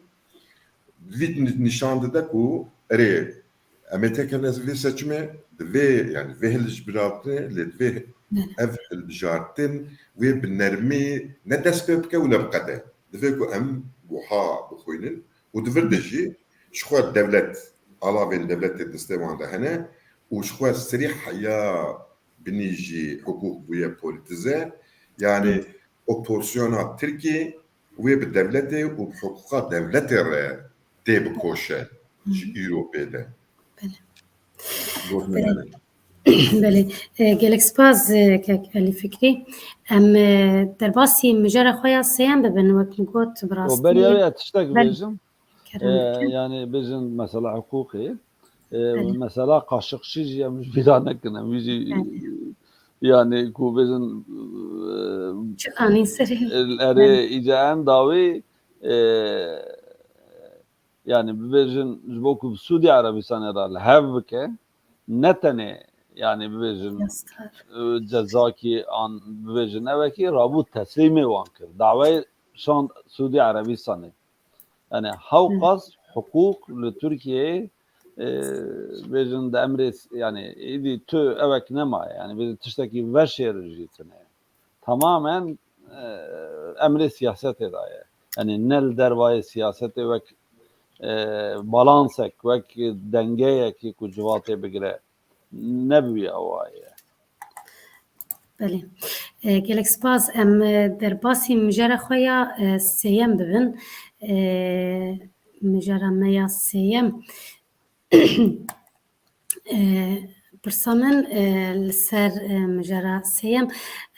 B: vî nîşan dide ku erê em ê tekene vê seçimê di vê yani vê hilbijartinê lê di vê ev hilbijartin wê bi nermî ne dest pê bike û ne biqede. Divê ku em wiha bixwînin û di vir de jî ji xwe devlet alavên devletê destê wan de hene û ji xwe serî heya binî jî hukuk bûye polîtize yani opozisyona Tirkî wê bi devletê û bi hukuka devletê re tê bikoşe ji Îropê de.
A: بله gelek spas kek Elî Fikrî em derbasî mijara xwe ya sêyan bibin wek got bi rastî
D: Beriya tiştek
A: Ben-
D: bêjim yani bêjin mesela hukukê
A: Belê.
D: mesela Kaşıkçı jî em ji bîra nekin em wî jî yani ku bêjin
A: çi anî serê
D: erê îcaen dawî yani bibêjin ji bo ku Sûdî Erebistanê ra li hev bike ne tenê yani bibêjin
A: yastar
D: cezakî an bibêjin evekî rabû teslîmê wan kir dawayê şand Sûdî Erebistanê yani hewqas hukuk li Tirkiyeyê bêjin de emrê yani êdî tu evek nemaye yani bêjin tiştekî veşêr jî tune tamamen emrê siyasetê da ye yani ne li dervayê siyasetê wek balansek wek dengeyekî ku civatê bigire nebûye ewa ye.
A: Belê gelek spas em derbasî mijara xwe ya sêyem bibin مجرى ميا سيم برسا من لسر مجرى سيم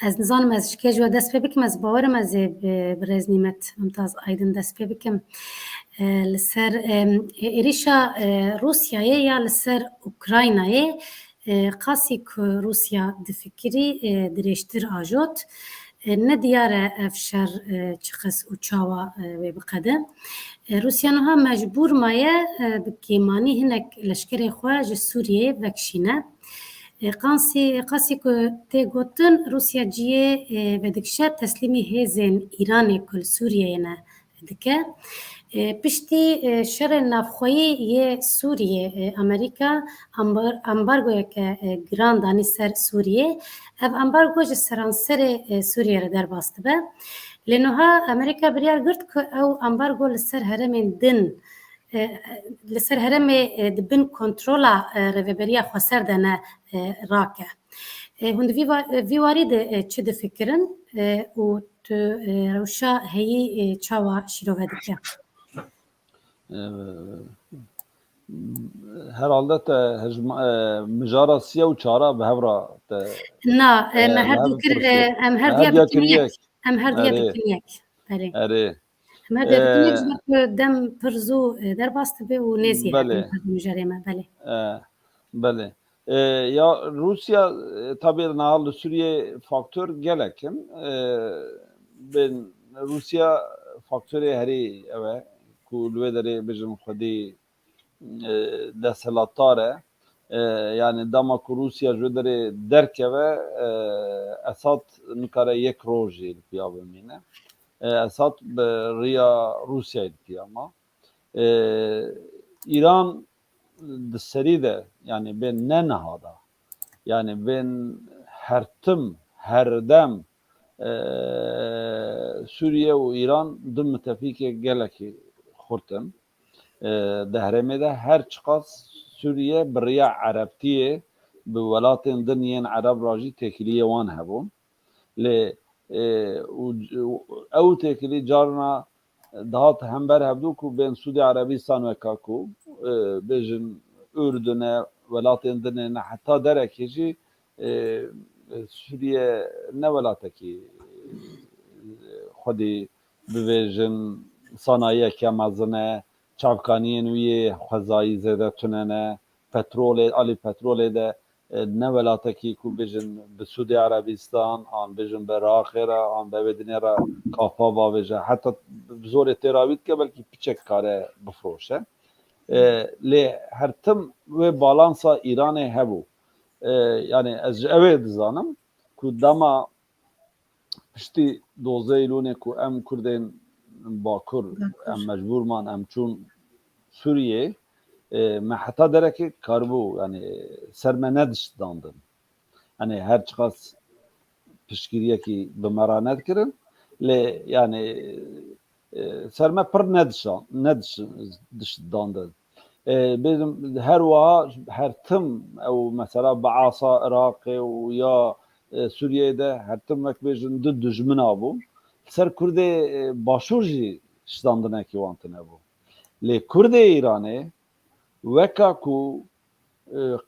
A: از نظانم از شکیج و دست بکم از باورم از برز نیمت ممتاز ایدن دست بکم لسر ایریشا روسیای یا لسر اوکراینای قاسی که روسیا دفکری دریشتر آجوت نه دیاره افشار چخص و چاوا و بقدم روسیا نها مجبور مایه بکیمانی هنک لشکر خواج سوریه وکشینه قاسی که تی گوتن روسیا جیه بدکشه تسلیمی هزین ایرانی کل سوریه نه دکه پشتی شر نافخویی یه سوریه امریکا امبارگوی که گراندانی سر سوریه اف امبارگو جه سرانسر سوریه را در باسته به لنوها امریکا بریار گرد که او امبارگو لسر هرمین دن لسر هرم دبن کنترولا روبریا خسر دنه راکه هند وی وارد چه دفکرن و تو روشا هی چاوا شیرو دکه
D: herhalde te mijara siya û çara bi hev ra te
A: نا ما هردو كر ام هرديا بكنيك ام هرديا
D: أري.
A: بكنيك بله
D: erê
A: ام هرديا بكنيك جمك دم برزو در باست به و نزي
D: بله.
A: مجرمه بله
D: belê ya Rusya tabii nahal li Sûriye faktör gelekin bên Rusya faktörê herî ew e ku li wê derê bijin xwedî desthilatdar e yani dema ku Rusya ji wê derê derkeve Esad nikare yek roj jî li piya bimîne Esad bi rêya Rusyayê li piya ma İran di serî de yani bên ne nehada yani bên her tim her dem Sûriye û İran du müttefikê gelekî xurtin di herêmê de her çiqas Sûriye bi rêya Erebtiyê bi welatên din yên Ereb ra jî têkiliyê wan hebûn lê ew têkilî carna dihat hember hebdû ku bên Sûdî Erebîstan weka ku bêjin Ürdün'e welatên dinê ne heta derekê jî Sûriye ne welatekî xwedî bibêjin sanayiyeke mezin e çavkaniyên wî yê xwezayî zêde tune ne petrolê alî petrolê de ne welatekî ku bêjin bi Sûdî Erebîstan an bêjin bi Iraqê re an bevêdinê re kafa bavêje heta bi zorê têravî dike belkî piçek kare bifroşe lê her tim wê balansa Îranê hebû yani ez ji ew ê dizanim ku dema piştî 12 Îlûnê ku em Kurdên Bakur em mecbûr man em çûn Sûriyê me heta derekê karibû yani ser me nediştandin yani her çiqas piştgiriyekî bi me ra nedkirin lê yani ser me pir nediştandin bêjim her wiha her tim ew mesela bi asa Iraqê û ya Sûriyeyê de her tim wek bêjin du dijmin abû ser Kurdê başûr jî şitandinekî wan tune bû lê Kurdê Îranê weka ku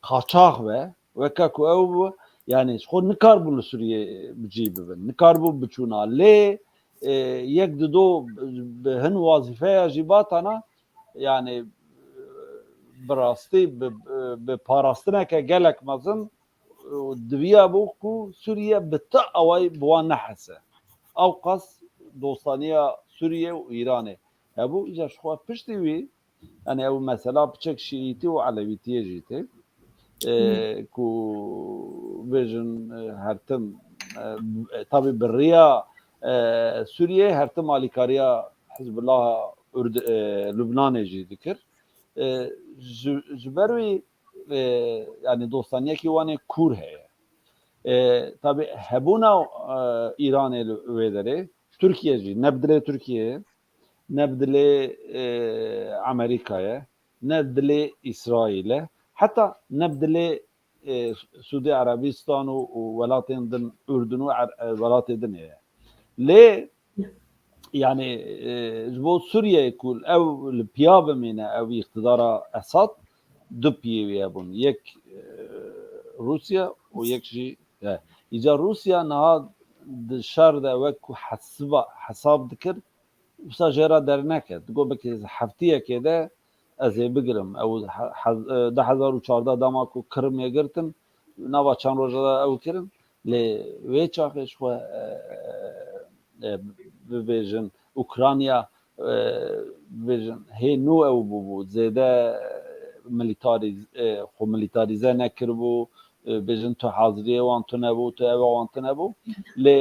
D: qaçax ve weka ku ew yani xwe nikarbû li Sûriyê bicî bibin nikarbû biçûna lê yek dido bi hin wazîfeya jî batana yani bi rastî bi parastineke gelek mezin diviya bû ku Sûriye bi te awayî bi wan nehese ew qas dostaniya Sûriye û Îranê hebû îca ji xwe piştî wî yani ew mesela piçek Şiîtî û Elewîtiyê jî tê ku bêjin her tim tabii bi rêya Sûriye her tim alîkariya Hizbullaha Lubnanê jî dikir ji ber wî yani dostaniyekî wan ê kûr heye tabii hebûna İranê li wê derê Türkiye jî ne bi dilê Türkiye'ye ne bi dilê Amerîkayê ne bi dilê İsraîlê heta ne bi dilê Sûdî Erebîstan û welatên din Ürdün û welatê din heye lê يعني جبو سوريا يقول او البياب من او اقتدار اسد دو بيوي ابون يك روسيا ويك شي اذا روسيا نهاد دشار ده وكو حساب ذكر وساجرا درنكت تقول بك حفتيه كده از بگرم او 2014 دماکو کرم یگرتن نوا چند روز او کرن لی وی چاقش و ببیجن اوکرانیا ببیجن هی نو او بو زیده ملیتاریزه نکربو ببیجن تو حاضریه وان تو نبو تو او وان تو نبو لی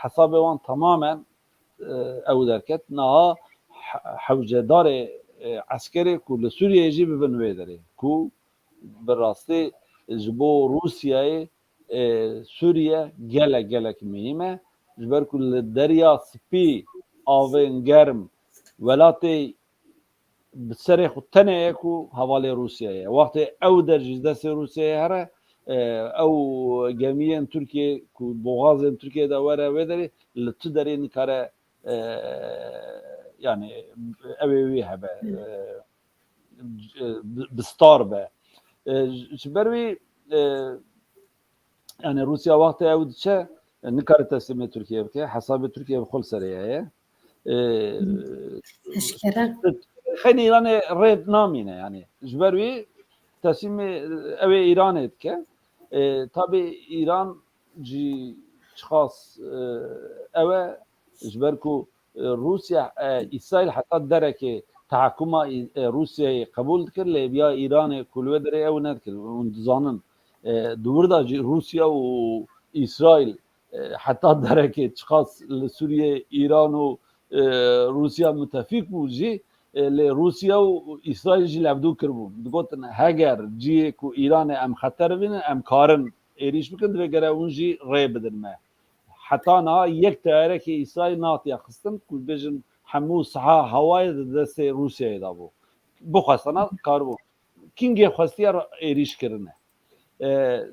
D: حساب وان تماما او درکت نها حوجدار عسكري كل سوريا يجي ببنوي دري كو بالراستي جبو روسيا سوريا جلك مهمة جبر كل دريا سبي آوين جرم ولاتي بسرخ التنة يكو حوالي روسيا وقت او درجة دست روسيا هره او جميع تركيا كو بوغازن تركيا دوره ودري اللي تدري نكاره يعني أبي هبه بستار به شبروي يعني روسيا وقت أود شيء نكرت تسمية تركيا بك حساب تركيا بخل سريعة خليني إيران ريد نامينه يعني شبروي تسمية أبي إيران بك طبعا إيران جي خاص أبي شبركو روسيا إسرائيل حتى دركة تحكم روسيا قبول ذكر لبيا إيران كل ودري أو نذكر وندزانن دور دا روسيا وإسرائيل حتى دركة خاص لسوريا إيران وروسيا متفق بوجي لروسيا وإسرائيل جي لابدو كربون دقوتن هاجر جي كو إيران أم خطر بين أم كارن إيريش بكن دقرا ونجي ريب بدن ما حتى أنا يك تأرى كي إسرائيل ناطية خصتن كل بيجن حمو صحة هواي دست روسيا يدابو بخصنا كاربو كينجي خصتيا إيريش كرنا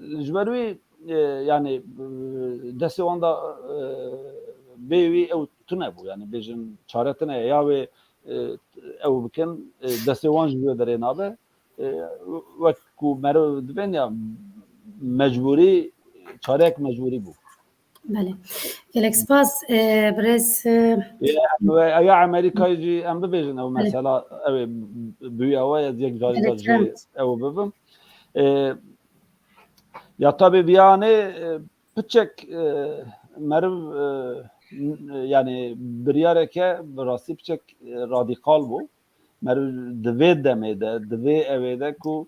D: جبروي يعني دست واندا بيوي أو تنابو يعني بيجن شارتنا ياوي أو بكن دست وان جبوا درينا به وكو مرو دبن يا مجبوري شارك مجبوري بو
A: بله گلک سپاس برز
D: یا امریکا جی ام ببیجن او مثلا او بویا و یک جاری جی او ببم یا tabii بیانه پچک مرو yani برياره که براستی پچک رادیکال بو مرو دوید دمیده دوی اویده کو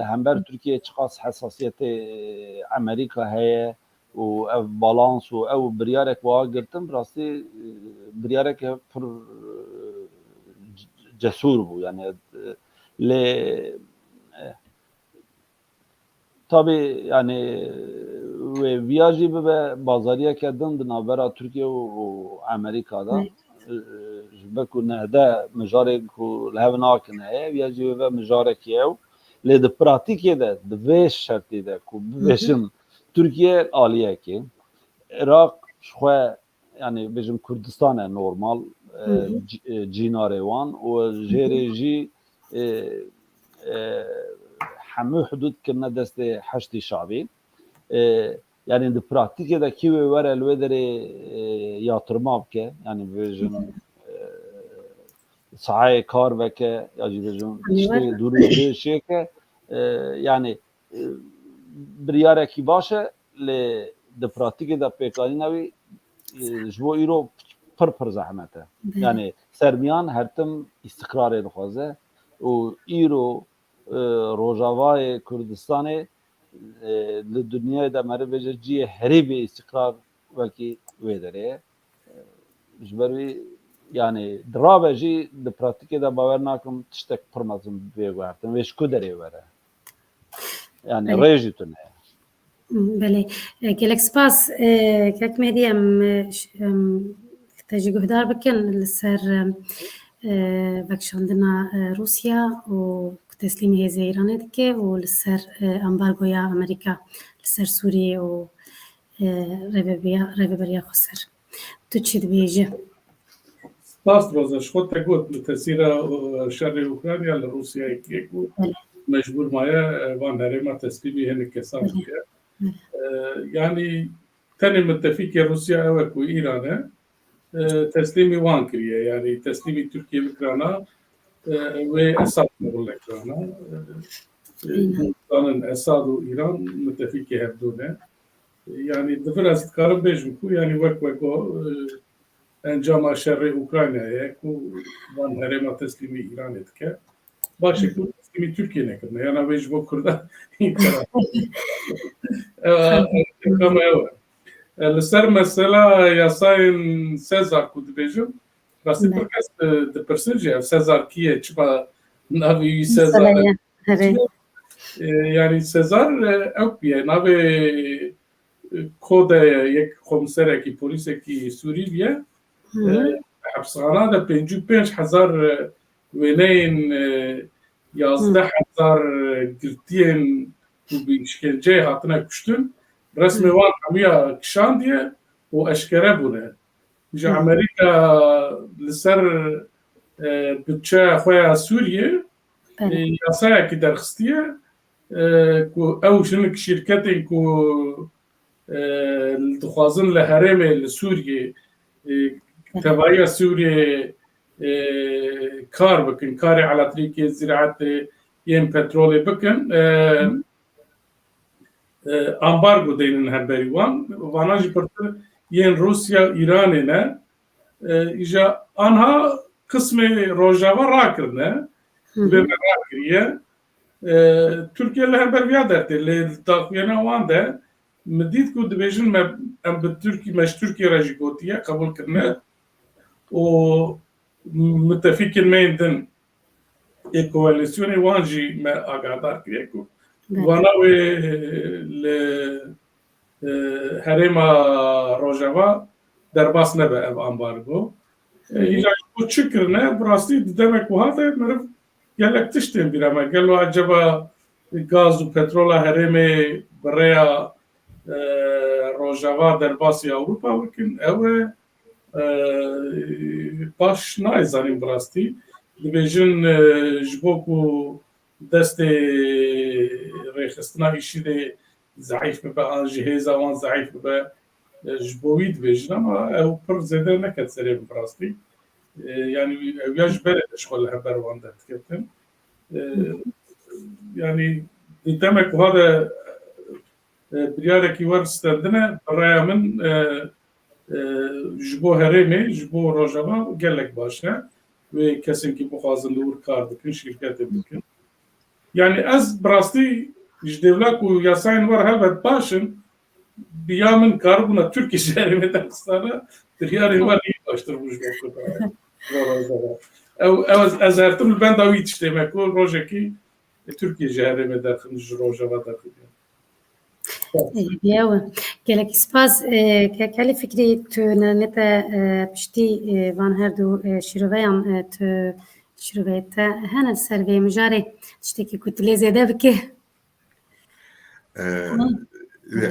D: همبر ترکیه چقاس حساسیت امریکا هیه و او بالانس و او بريارك واقرتم براسي بريارك پر جسور بو يعني ل tabi yani ve viajı به بازاریه کردن بنابرا ترکیه و امریکا بکو نهده مجاره کو لهو ناکنه viajı به مجاره کیو لی د پراتیکه ده د ویش شرطی ده کو بشم Türkiye aliye ki Irak şu yani bizim Kürdistan'a normal cinarevan o jereji hamu hudud kırna deste haşti şabi yani de pratikte de ki var elvedere yatırma ki yani bizim sahi kar ve ki ya bizim işte duru şey ki yani برياره کی باشه ل د پراتیکه د پیکانی نوی جو ایرو پر زحمته yani سرمیان هرتم استقرار دخوازه و ایرو روجاوای کردستان ل دنیا د مره بجی هریبی استقرار belki vedere جبروی yani draveji د پراتیکه د باور ناکم تشتک پرمازم بیگوارتم وش کو دری وره يعني ريجتنا
A: بله گلک سپاس کک مهدی ام تجی گهدار بکن لسر بکشاندنا روسیا و تسلیم هیزه ایرانه دکه و لسر امبارگویا امریکا لسر سوریه و رهبریا خسر تو چی دبیجه؟
C: سپاس روزش خود تگوت تأثیر شر اوکراینیا لروسیا که مجبور مایه وان هرما تسلیمی هنگ کسان دیگه یعنی تنی متفق روسیا و ایرانه تسلیمی وان کریه یعنی تسلیمی ترکیه بکرانا و اساد مقول کرانا دانن اساد و ایران متفق هردونه yani defer az karım bejim ku yani vek o encama şerri Ukrayna'ya ku van herema teslimi İran etke başı ku teslimi Türkiye'ne kırna yani bej bu kurda kama ev ser mesela yasayın Sezar ku dibejim rasti perkas de personje Sezar kiye çıpa navi Sezar yani Sezar evpiye navi kode یک komisereki polisekî Sûriye hepsxana de 55,000 wêneyên 11,000 girtiyên ku bi işkenceyê hatine kuştin resmê wan hemiya kişandiye û eşkere bûne ji Amerîka li ser bütçeya xwe ya Sûriye yasayekî derxistiye ku ew jinik şîrketên ku dixwazin li herêmê li Sûriyê tevaiya Sûriyê kar bikin karê elektrîkê ziraetê yên petrolê bikin ambargo deynin hemberî wan vanan jî pirtir yên Rusya Îranê ne îja anha qismê rojava rakirine lê me rakiriye Türkiye li hember viya dertê lê daxuyana wan de مدید کو دبیجن ام به ترکیه راجی گوتیه قبول کرنه و متفقین میندن یک کوalisyoni وانجی ما آگادار کریه کو واناوی ل هرما روجاوا در باس نبه اب امبارگو اینا کو چکرنه براستی demek bu hafta merif gelek tiştin bir ama gelo acaba gaz و petrol hereme برای Rojava derbasî Ewropa bikin ew baş nazanin bi rastî dibêjin ji bo ku destê rêxistina îşî de zeîf bibe an ji hêza wan zeîf bibe ji bo wî dibêjin ama ew pir zêde neket serê bi rastî yani ew ya ji berê de ji heber wan dertiketin yani demek ku hada biryareki var stendine raya min ji bo herêmê ji bo rojava gelek baş e wê kesên ki bixwazin li wir kar bikin şîrketê bikin yani ez bi rastî ji dêvla ku yasayên war helbet başin biya min karibûna Tirkiye ji herêmê Derxistana biryarên war iyi baştir bû ji bo ez hertim li benda wî tiştê me ku rojekî Tirkiye ji herêmê derxin ji rojava derxin
A: Biawe gelek spas kali fikri tu neta piştî van her du şîroveyan tu şîroveyte hene ser vê mijarê tiştekî ku tu lê zêde bike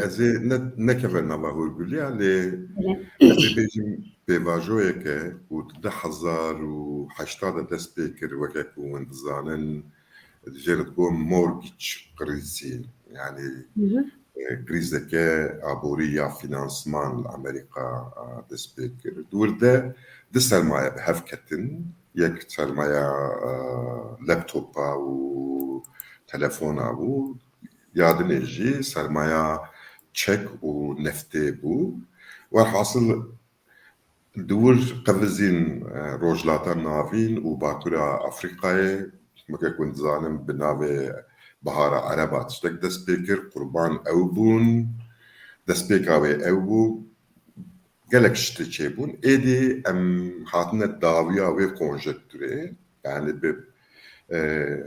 B: ez ê nekeve nava hûrgulîya lê ez ê bêjim pêvajoyeke û 2080 dest pê kir weke ku hûn dizanin dijê li bo mortgage krizî yani krizeke aborî ya finansman li Amerîka dest pê kir dûrde di sermaye bi hev ketin yek sermaya laptopa û telefona bû yadinê jî sermaya çek û neftê bû werhasıl di wir qevizîn rojlata navîn û Batûra Afrikayê weke ku dizanim bi navê Bihara Ereba tiştek dest pê kir qurban ew bûn destpêka wê ew bû gelek şitê çêbûn êdî em hatine dawiya wê konjektûrê yani bi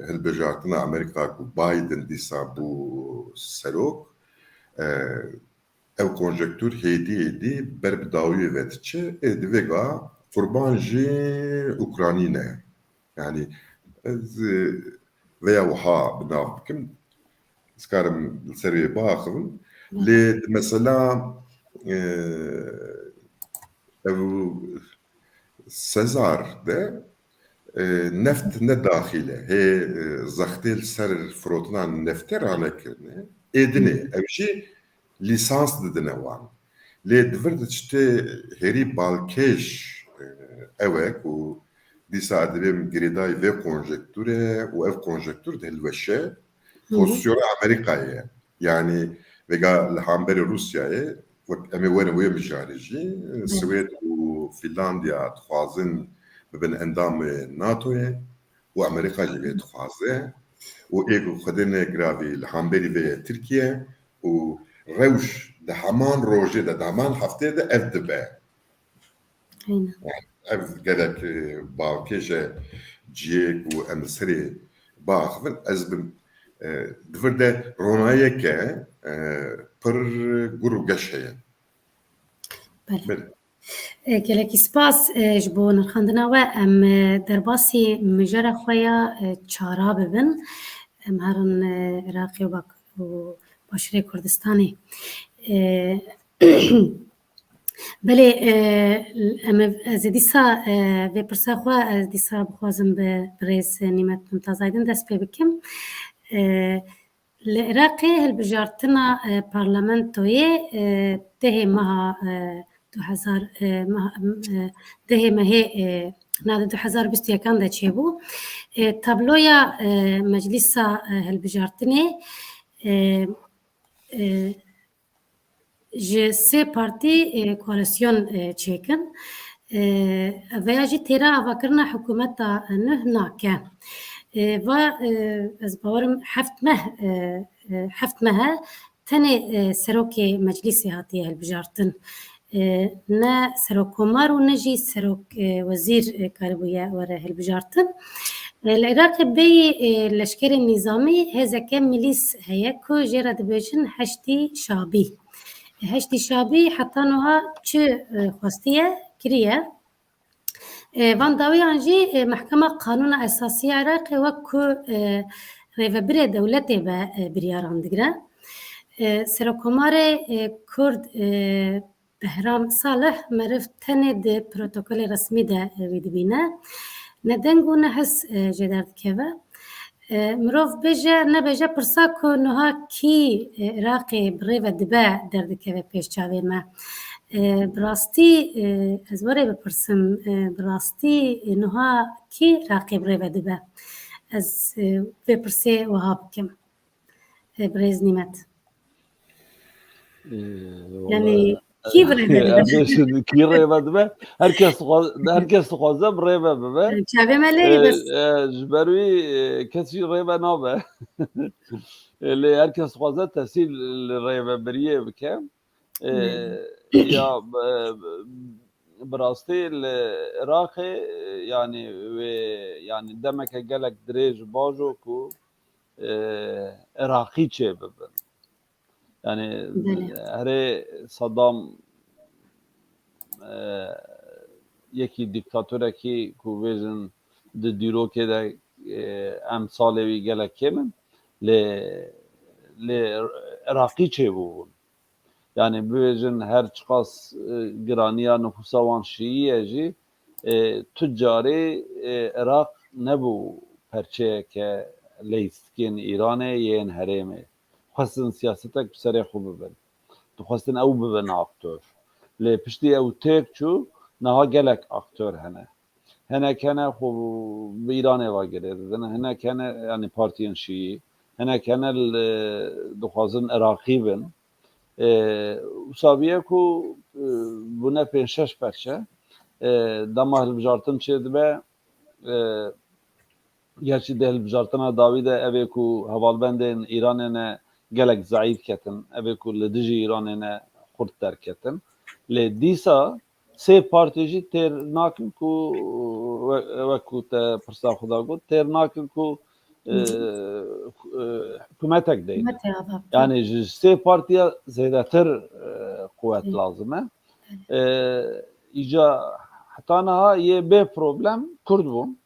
B: hilbijartina Amerîka ku Biden dîsa bû serok ew konjektûr hêdî ber bi dawiyê ve diçe êdî vêga qurban jî Ukranî ne yani ez veya wiha binav bikim ez karim li ser wê biaxivim lê mesela ev Sezar de neft ne dahile he zaxtel ser frotunan nefter anekirne edine ev jî lisans didine wan lê divir diçte herî balkêş ewek û dîsa dibêm girêdayî vê konjektûrê û ev konjektûr di hilweşe pozisyona Amerîkayê yani vega li hemberî Rusyayê em ê were wê mijarê jî Swêd û Finlandiya dixwazin bibin endamê NATOyê û Amerîka jî vê dixwaze û êgo xwedê negravî li hemberî vê ye Tirkiye û rewş di heman rojê de di heman hefteyê de ev dibe. Ev gelek balkêşe ciyêk û em li serê biaxivin ez bi divir de ronayeke pir gur û geş heye.
A: gelekî spas ji bo nirxandina we em derbasî mijara xwe ya çara bibin em herin Iraqê û Başûrê Kurdistanê belê em ez ê dîsa vê pirsa xwe ez dîsa bixwazim bi Rêz Nîmet Mumtaz Aydin dest pê bikim li Iraqê hilbijartina parlamentoyê dehê meha 2000 dehê mehê navê 2021 de çêbû tabloya Meclîsa Hilbijartinê ji sê partî koalisyon çêkin veya jî têra avakirina hikûmeta nû nake ve ez bawerim heft mehe tenê serokê meclîsê hatiye hilbijartin ne serokkomar û ne jî serok wezîr karibûye were hilbijartin li Iraqê bêyî leşkerên nîzamî hêzeke milîs heye ku jê re dibêjin Heştî Şabî. Heştî Şabî heta niha çi xwestiye kiriye van dawiyan jî Mehkema Kanûna Esasî ya Iraqê wek ku rêvebirê dewletê ve biryaran digire Serokkomarê Kurd Behram Salih meriv tenê di protokolê resmî de wî dibîne ne deng û ne his jê derdikeve mirov bêje nebêje pirsa ku niha kî Iraqê bi rê ve dibe derdikeve pêş çavê me bi rastî ez werê bipirsim bi rastî niha kî Iraqê bi rê ve dibe ez vê pirsê wiha bikim bi Rêz Nîmet yani kî bi rê ve dibe
D: Kî rêve dibe herkes dixwaze bi rê ve bibe
A: çavê me lêrî bes
D: ji ber wî kesî rêve nabe lê herkes dixwaze tesîl li rêveberiyê bike ya bi rastî li Iraqê yani wê yani demeke gelek dirêj baş o ku Iraqî çê bibin yani herê Saddam yekî dîktatorekî ku bêjin di dîrokê de em salê wî gelek kêm in lê Iraqî çêbû bûn yani bibêjin her çiqas giraniya nüfusa wan şîî jî tu carê Iraq nebû perçeyeke leyîstikên Îranê yên herêmê xwestin siyasetek bi serê xwe bibin dixwestin ew bibin aktör lê piştî ew têk çû niha gelek aktör hene hinek hene xwe bi Îranê ve girê didin hinek hene yani partiyên şîî hinek hene dixwazin Iraqî bin sabiye ku bûne pênc şeş perçe dema hilbijartin çê dibe gerçî di hilbijartina dawî de ev ê ku hevalbendên Îranê ne gelek zeîf ketin ev ê ku li dijî Îranê ne xurt derketin lê dîsa sê partî jî têr nakin ku wek ku te pirsa xwe da got têr nakin ku hikûmetek deyne yani ji sê partiya zêdetir quwet lazim e îca heta niha yê bê problem Kurd bûn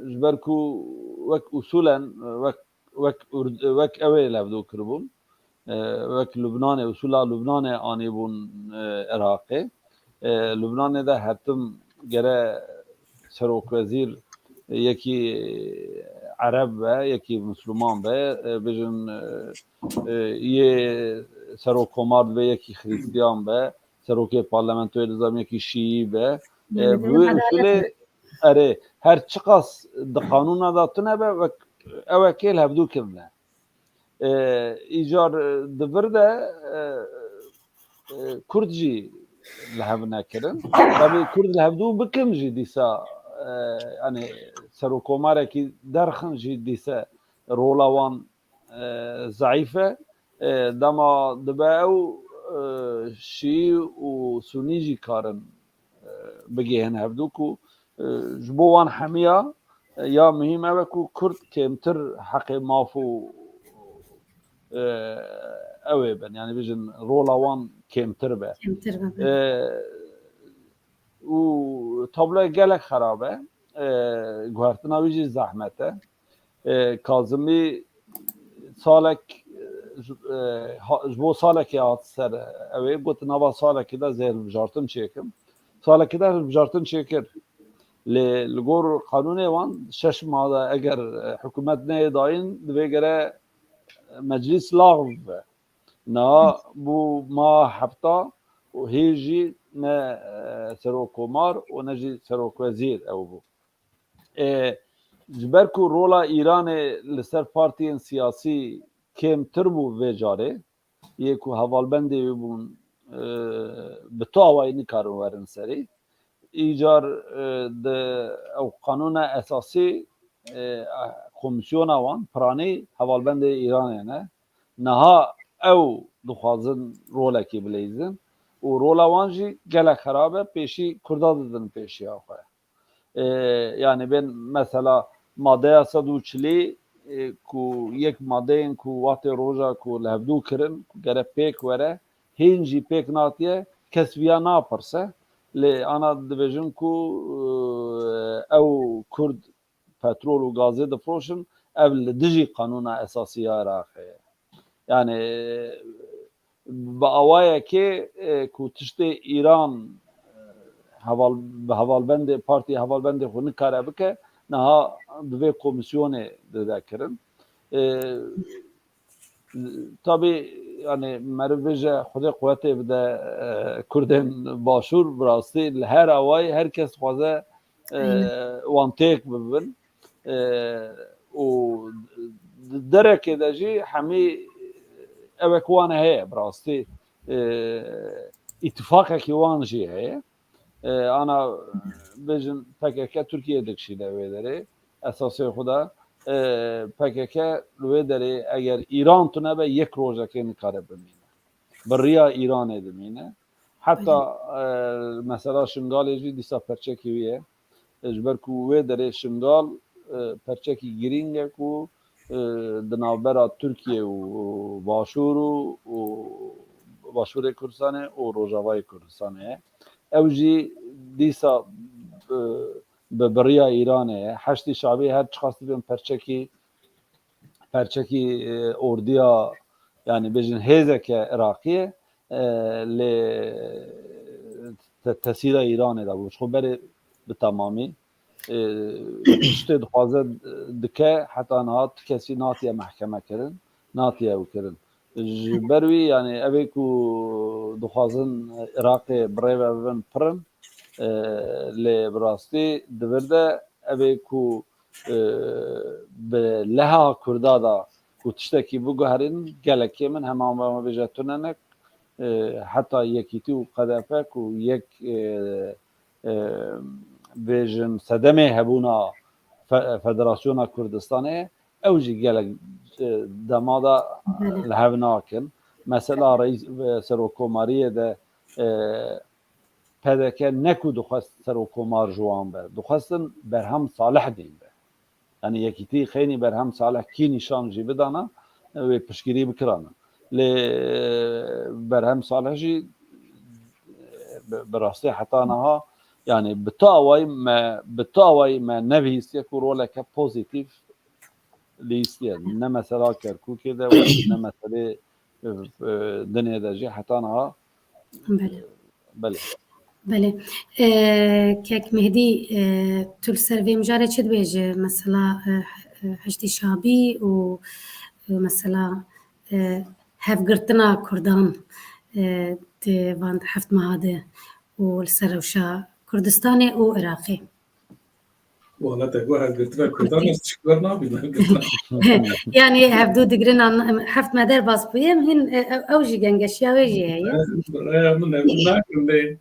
D: ji ber ku wek usûlen wek ew ê levdû kiribûn وەک لوبنانê usula Lubnanê anîbûn Iraqê Lubnanê de hetim gere serokvezîr yekî Ereb be yekî Müslüman be bijin yê serokkomar ve yekî Hristiyan be serokê parlamentoyê nizam yekî Şîî be bi wê usulê erê her çi qas di qanûna da tune be ew ê kêl hevdû kirine îcar di vir de Kurd jî li hev nekirin tabii Kurd li hevdû bikin jî dîsa yani serokkomarekî derxin jî dîse rola wan zayıf e dema dibe ew Şîî û Sunî jî karin bigihên hevdû ku ji bo wan hemiya ya mühim ew e ku Kurd kêmtir heqê maf û ew ê bin yani bijin rola wan kêmtir be û tabloya gelek xerab e guhertina wî jî zehmet e Kazimî salek ji bo salekê hat ser ew ê got nava salekê de zêr hilbijartin çêkim salekê de hilbijartin çêkir lê li gor qanûnê wan 6 mada eger hikûmet neyê dayîn divê gere meclis lav be niha bû ma hefta û hêj jî ne serokkomar û ne jî serokvezîr ew bû ji ber ku rola Îranê li ser partiyên siyasî kêmtir bû vê carê yê ku hevalbendê wî bûn bi to awayî nikarin werin serê îcar di ew qanûna esasî komisyona wan piranî hevalbendê Îranê ne niha ew dixwazin rolekê bilêzin û rola wan jî gelek xerab e pêşî Kurda didin pêşiya xwe yani bên mesela madeya 140 ku yek madeyên ku watê roja ku li hevdû kirin gere pêk were hên jî pêk natiye kes viya napirse lê ana dibêjin ku ew Kurd petrol û gazê difroşin ev li dijî qanûna esasî ya Iraqê ye yani bi awayekê ku tiştê Îran bi hevalbendê partiyê hevalbendê xwe nikare bike niha bi vê komisyonê didekirin tabii yani meriv bêje Xwedê quwetê bide Kurdên başûr bi rastî li her awayî herkes dixwaze wan têk bibin û derekê de jî hemî evek wan heye bi rastî îtifaqekî wan jî heye ana bêjin PKK Tirkiye dikişîne wê derê esasê xwe de PKK li wê derê eger Îran tune be yek rojekê nikare bimîne bi riya Îranê dimîne heta mesela Şingalê jî dîsa perçekî wî ye ji ber ku wê derê Şingal perçekî girîng e ku di navbera Tirkiye û Başûr û Başûrê Kurdistanê û Rojavayê Kurdistanê ye ew jî dîsa bi riya Îranê ye heştê şabî her çi qas dibên perçekî orduya yani bêjin hêzeke Iraqî ye lê tesîra Îranê de bû ji xwe berê bi temamî tiştê dixwaze dike heta niha ti kesî natiye mehkeme kirin natiye ew kirin ji ber wî yani ev ê ku dixwazin Iraqê bi rêve bibin pirin lê bi rastî di vir de ev ê ku bi leha Kurda da ku tiştekî biguherîn gelekê min hema me bêje tunenek heta yekîtî û qedefe ku yek bêjin sedemê hebûna Federasyona Kurdistanê ew jî gelek dema da li hev nakin mesela serokkomariyê de PDK neku dixwest serokkomar ji wan be dixwestin Berhem Salih dîn be yani yekîtî xênî Berhem Salih kî nîşan jî bidana wê piştgirî bikiranin lê Berhem Salih jî bi rastî heta niha yani bi to awayî me nevîstiye ku roleke pozîtîv lîstiye ne mesela Kerkûkê de ne meselê دنيا دجي حتى أنا
A: بله
D: بله
A: بله كيك مهدي تول سيرفي مجاري چه دبيجه مثلا حشتي شابي ومثلا هفقرتنا كردان وان حفت مهاده والسروشا كردستاني وعراقي
C: والله تقول هالقلت لك كردان استشكر نابي
A: يعني هفدو دقرين عن حفت مدار باس بيهم هن اوجي جنجشيا ويجي هي
C: من ناكل لي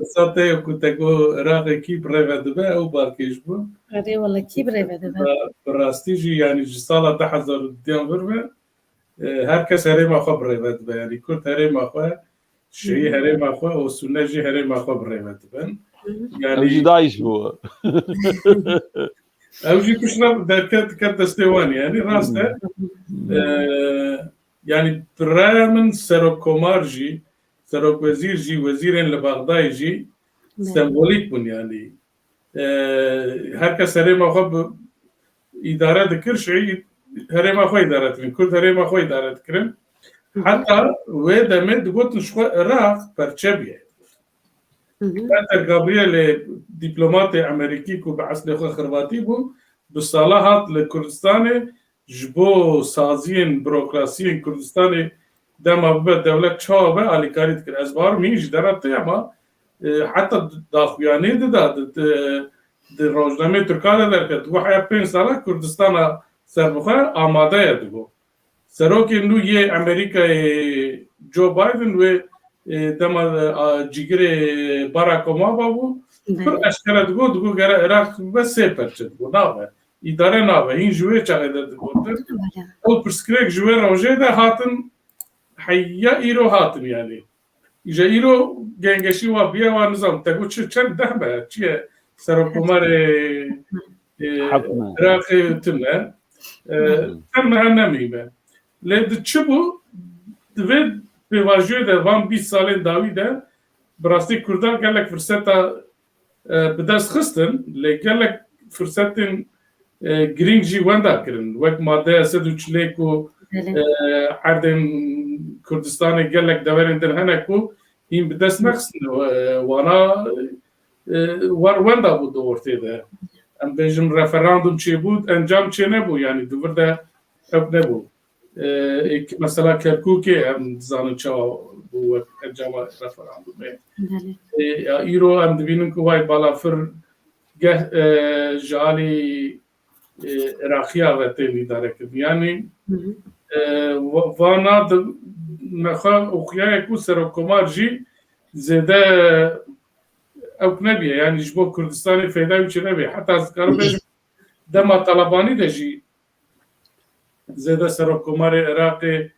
C: ساتي كنت اقول راغي كي بريفا دبا او باركيش بو
A: غادي والله كي بريفا دابا
C: براستيجي يعني جسالة تحذر ديان بربا هر کس هرم آخوا بريفا دبا يعني كرد هرم آخوا شيعي هرم آخوا والسنة جي هرم آخوا بريفا دبا
D: أوجي
C: يعني
D: دايش بو
C: اوجي كشرب در كت دستواني يعني راسته يعني برامن سروك كومار جي سروك وزير جي وزيرين لبغداد جي سمبوليك بن يعني هر کس هرم آخوا إدارة ذكر شيء هرم آخوا إدارة من كل هرم آخوا إدارة كرن حتى وده مد قلت شو راق برشبيه كان جابرييل دبلومات أمريكي كو بعث له خرباتي بو بالصلاحات لكردستان جبو سازين بروكراسيين كردستان دما بدولة شعبة على كاريت كر أزبار ميش درت أما حتى داخوياني ده روزنامه ترکانه در کرد و حیا 5 ساله کردستان سربخه آماده یدگو سروکی نو یه امریکا جو بایدن و دما جیگر باراک اوباما بو پر اشکال دگو گره عراق بس سپرچ دگو ناوه اداره ناوه این جوه چاقه دگو او پرسکریک جوه روزه ده هاتن حیا ایرو هاتن يعني اجا ایرو گنگشی و بیا و نظام تگو چند ده به چیه سرکومار عراق تنه تنه نمیمه لذا چبو دوید به واژه ده وان 20 سال داوی ده براستی کردان گلک فرصتا بدست خستن لگلک فرصتن گرینگ جی وندا کرن وقت ماده 140 کو عردن کردستان گلک دورن در هنکو این بدست نخستن وانا وندا بود ortaya da. Em bejim referandum çi bud, encam çi nebu yani duvarda hep nebu. Mesela Kerkuk'e em zanın çawa bu encama referandum. İro em dibinin ku vay balafir geh jali Iraqiya ve tevli darekim. Yani vana nexwa uxyaya ku serokomar jî zede او نبيه يعني جبو كردستاني فيدا وش نبيه حتى ذكروا دما طلباني دجي زيدا سركومار عراقي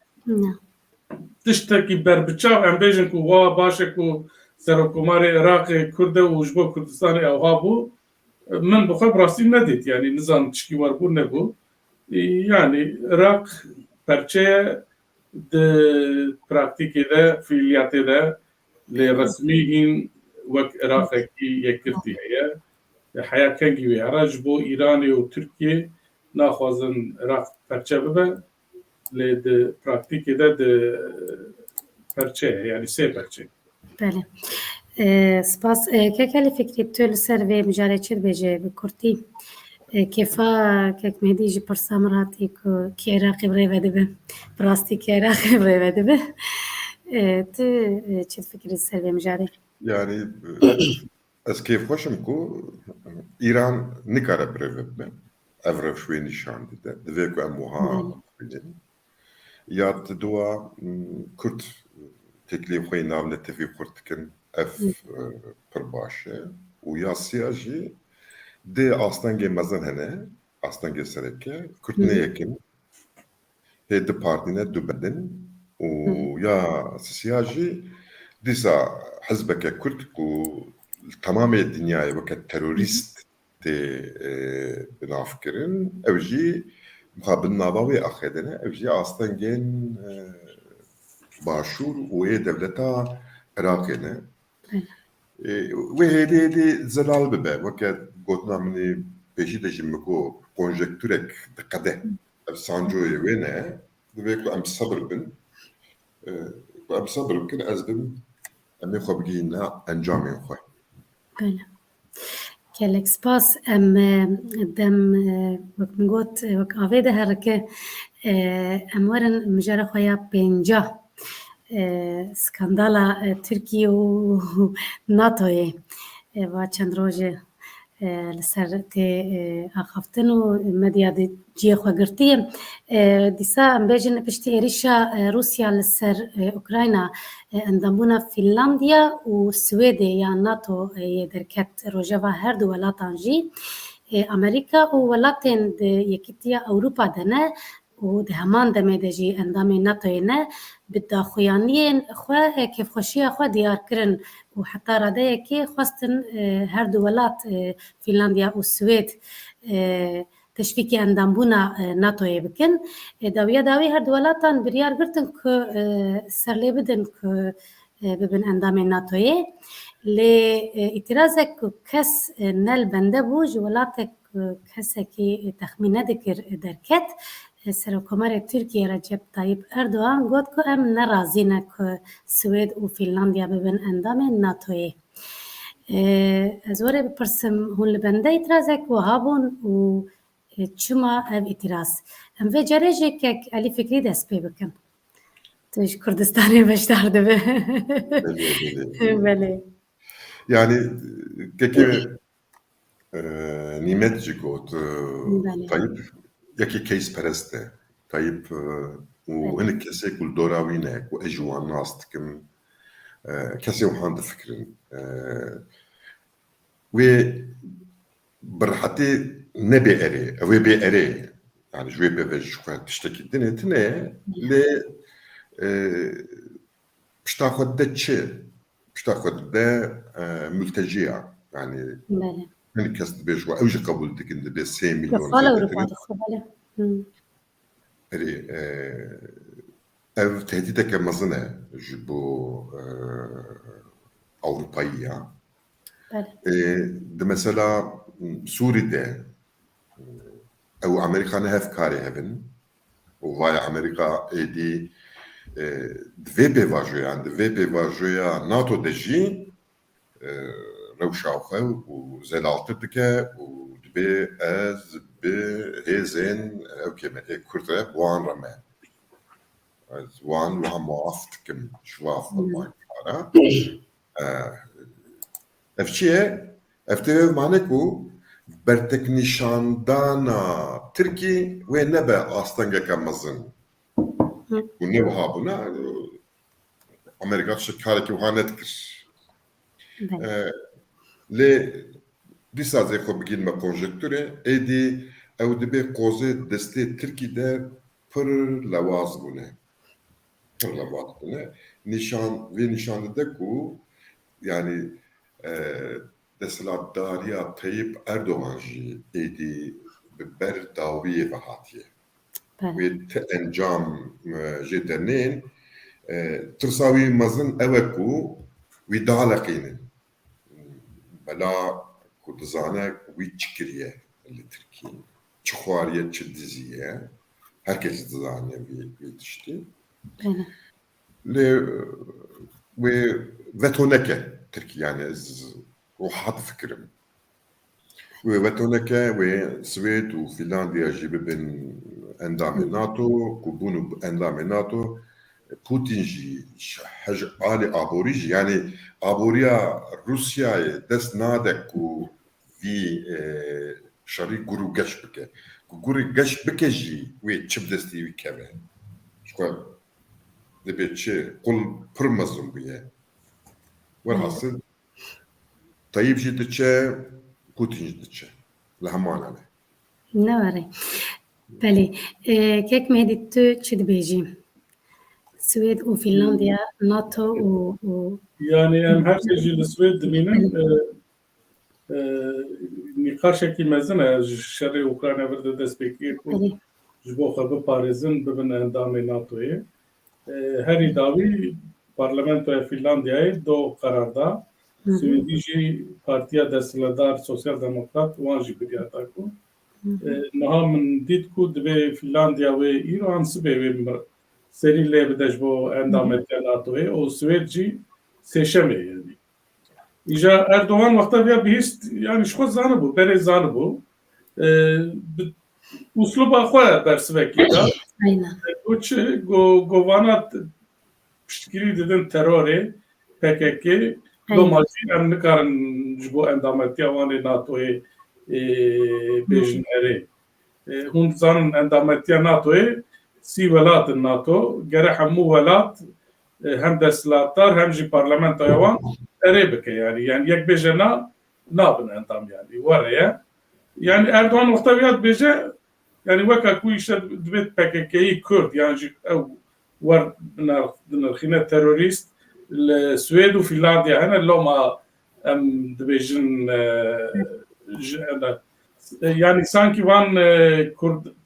C: تشتكي بربچاو ام بيجن كو وا باشكو سركومار عراقي كرد وجبو كردستاني او هابو من بخبر راسي نديت يعني نظام تشكي وربو نبو يعني عراق برچه د براكتيكي ده فيلياتي ده لرسميين وك عراقي يكرتي هي حياة كنجي ويعرج بو إيراني وتركيا ناخذن عراق برشبه لد براكتيكي ده برشة يعني سي برشة.
A: بله. سپاس که کلی فکری تول سروی مجاری چه بیجه بکرتی کیفا که مهدی جی پرسامراتی که عراقی برای وده به براستی که عراقی برای وده به تو چه فکری سروی مجاری؟
B: Yani ez keyf hoşum ku İran nikare prevebme evrev şuê nîşan dide divê ku em wiha bînin ya ti dua Kurd teklîf xwe navne tevî xurt dikin ev pir baş e û ya siya jî dê astengê mezin hene astengê sereke Kurd neyekin hê di partîne du bedin û ya siya jî dîsa hezbeke Kurd ku tamamê dinyayê weke terorîst tê binavkirin ew jî mixabin nava wê axedine ew jî astengên başûr û ê devleta Iraqê ne wê hêdî zelal bibe weke gotina minê pêşî de jî miko konjektûrek diqede ev sancoyê wê ne divê ku em sebir bin Em sabr bikin ez bim em ê xwe bigihîne encamên xwe.
A: بله gelek spas em dem wek min got wek avê de herike em werin mijara xwe ya pêncah skandala Tirkiye û NATOyê va çend rojê li ser tê axaftin û medya ciyê xwe girtiye dîsa em bêjin piştî êrişa Rûsya li ser Ukrayna endambûna Fînlandiya û Swêdê ya NATOyê derket rojeva her du welatan jî Amerîka û welatên di Yekîtiya Ewropa de ne û di heman demê de jî endamên NATOyê ne bi daxuyaniyên xwe kêfxweşiya xwe diyar kirin û heta radeyekê xwestin her du welat Fînlandiya û Swêd teşvîkê endambûna NATOyê bikin. Dawiya dawî her du welatan biryar girtin ku serlê bidin ku bibin endamên NATOyê. Lê îtirazek ku kes nel bende bû ji welatek kesekî texmîn nedikir derket Serokkomarê Tirkiye Recep Tayyip Erdogan got ku em nerazî ne ku Swêd û Fînlandiya bibin endamên NATOyê. Ez werê bipirsim hûn li bende îtirazek wiha bûn û çima ev îtiraz. Em vê carê jî kek Elî Fikrî dest pê bikin. Tu ji Kurdistanê beşdar dibe. Belê.
B: Yani keke Nimet jî got Tayyip yekî keysperest e. Tayyip û hinek kesek ku li dora wî ne ku ez ji wan nas dikim kesê wihan difikirin. Wê bi rihetî nebe erê, ew ê bê erê. Yani ji wê pêve ji xwe tiştekî dinê tune lê pişta xwe de çi? Pişta xwe de mülteciya. Yani hinek kes dibêje ew jî qebûl dikin dibe 3 milyon erê ev tehdîdeke mezin e ji bo Ewropayî ya. Di mesela Sûrîde ew Amerîkanê hevkarê hevin û vaya Amerîka êdî di vê pêvajoyan di vê pêvajoya NATO de jî rewşa xwe û zelaltir dike û dibê ez bi hêzên ew kêmetê Kurd e wan re me ez wan wiha muaf dikim ji we xwe ev çi ye? Ev tê mane ku berteknîşandana Tirkî wê nebe astengeke mezin. Û ne wiha bûne Amerîka karekî wiha nedikir. Lê dîsa zê xwe bigîn me konjektûrê êdî ew dibe qozê destê Tirkî de pir lewaz bûne. Pir lewaz bûne. Vê nîşan dide ku yani desthilatdariya Tayyip Erdogan jî êdî bi ber dawiyê ve hatiye. Wê ti encam jê dernên tirsa wî mezin ew e ku wî daleqînin. Bela ku dizane wî çi kiriye li Tirkiyê, çi xwariye, çi diziye. Herkes dizane wî tiştî. Lê wê veto neke Tirkiye yani ez wiha difikirim. Wê veto neke wê Swêd û Fînlandiya jî bibin endamê NATO ku bûn û endamê NATO Putin jî alê aborî jî yani aboriya Rusyayê dest nade ku vî şerî gur û geş bike. Ku gurê geş bike jî wê çi bi destî wî keve. Ji xwe dibe çi qul pir mezin bûye. Welhasil Tayyip jî diçe Putin jî diçe. Li heman e.
A: Ne were. Belê. Kek Mehdi tu çi dibêjî? Swêd û Fînlandiya, NATO û
C: Yani em her şey jî li Swêd dimînin nîqaşekî mezin e ji şerê Ukrayna vir de dest pêkiriye ku ji bo xwe biparêzin bibin endamê NATOyê. Herî dawî Parlamentoya Fînlandiyayê do qerar da. Swêdî jî Partiya Desthilatdar Sosyal Demokrat wan jî biryar da ku niha min dît ku divê Fînlandiya wê îro an sibê wê سری لی بدش بو اندامت ناتوی و سوید جی سیشمه yani. İja Erdoğan vakta bir bihist yani şu zanı bu, bere zanı bu. Usluba xwe bersivekî da.
A: Aynen.
C: Uç govana piştgirî didin terorê PKK domacî em nikarin ji bo endametiya wanê NATOyê bêjin erê. Hûn dizanin endametiya NATOyê sî welat in NATO gere hemû welat hem desthilatdar hem jî parlamentoya wan erê bike yani. Yani yek bêje na nabin endam yani. Were ye. Yani Erdoğan wexta viyat bêje yani weka ku işte dibêt PKK'yê Kurd yani jî ew wer dinirxîne terorîst li Swêd û Fînlandya hene loma em dibêjin yani sanki van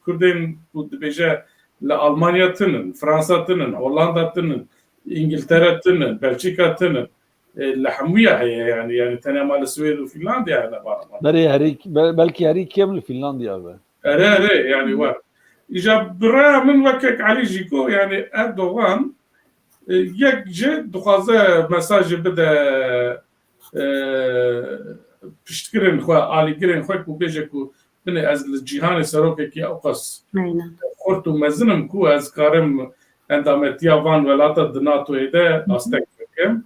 C: Kurdên ku dibêje li Almanya tinin, Fransa tinin, Hollanda tinin, İngiltere tinin, Belçika tinin li hemûya heye yani tenema li Swêd û Fînlandya hene barama.
D: belki herî kêm li Finlandiya be.
C: Ere yani var. İja biraya min vekek Ali Jiko yani Erdoğan yek ji dixwaze mesajı bide piştkirin xwe alîgirên xwe ku bêje ku binê ez li cîhanê serokekî ew qas xurt û mezinim ku ez karim endametiya van welata di NATOyê de astek bikim.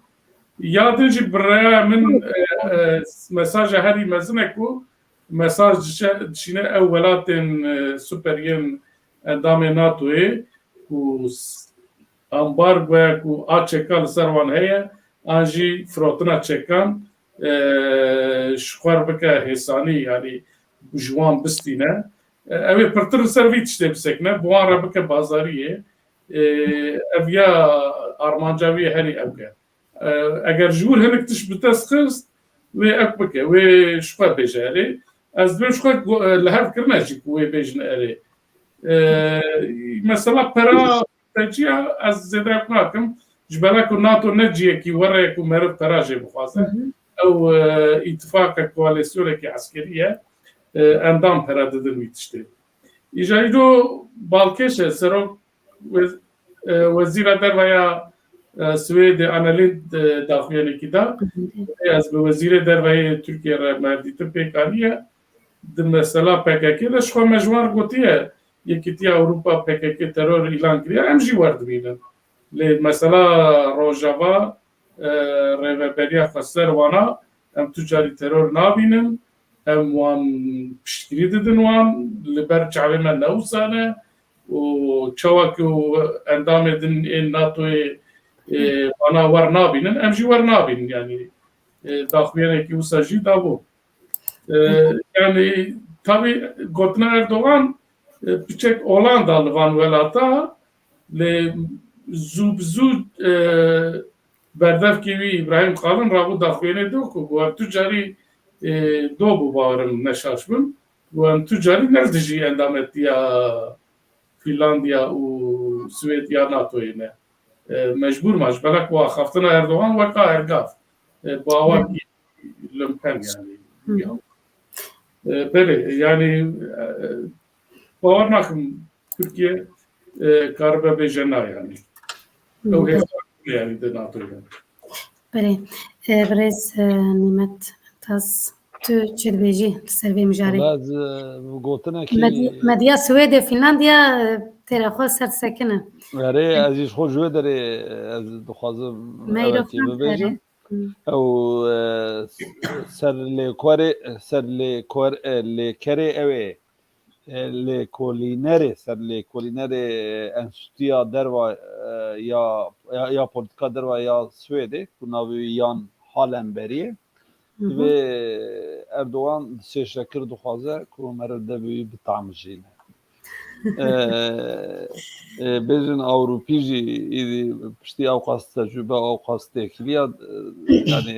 C: Ya din jî biraya min mesaja herî mezin ku mesaj dişine ew welatên superiyên endamê NATOyê ku ambargoya ku a çeka li ser wan heye an jî firotina çekan ji xwar bike hêsanî yani ji wan bistîne ew ê pirtir li ser vî tiştê bisekine bi wan re bike bazariyê ev ya armanca wî herî ew ke eger ji wir hinek tiş bi dest xist wê ew bike wê ji xwe bêje erê ez dibêjim ji xwe li hev kirine jî ku wê bêjin erê mesela pera tenciya ez zêde ew nakim ji bera ku NATO ne ciyekî were ku meriv pera jê bixwaze ew îtifaka koalîsyonekî eskerî ye endam pera didin wî tiştê. Îja îro Balkêşe serok wezîra derveya Swêdê Annelind daxuyanekî da ez bi wezîrê derveyê Tirkiye re merdîtir pêk aniye di mesela PKK de ji xwe me ji wan gotiye Yekîtiya Ewropa PKK teror îlan kiriye em jî werdibînin. Lê mesela Rojava rêveberiya xwe ser wana em tu carî teror nabînin em wan piştgirî didin wan li ber çavê me newsane û çawa ku endamê din ên NATOyê wana wer nabînin em jî wer nabînin yani daxuyanekî wisa jî dabû. Yani tabii gotina Erdoğan piçek Hollanda li van welata lê zû bi zû berdevkê wî İbrahim Kalin rabû daxuyanê do ku gu em tu carî do bû bawerim neşaş bin gu em tu carî nezdijî endametiya Fînlandiya û Swêd ya NATOyê ne mecbûr ma ji bera ku axaftina Erdoğan weka ergav bawakî limpen yani. Bele yani bawer nakim Türkiye karibe bêje na yani. Ew hêv yani di NATOyê.
A: Bele birêz Nîmet Tas tu çi dibêjî li ser vê mijarê?
D: Ez gotinekî
A: Medya Swêdê Fînlandiya têra xwe ser sekine.
D: erê ez jî ji xwe ji wê derê ez dixwazim evekî bibêjim ew lêkerê ew ê lêkolînerê ser lêkolînerê enstitûya derva ya polîtika derva ya Swêdê ku navê wî Jan Hallenbergê divê Erdoğan sêşekir dixwaze ku meriv de wî bitamijîne. Bêjin Ewropî jî piştî ew qas tecrübe ew qas têkiliya yani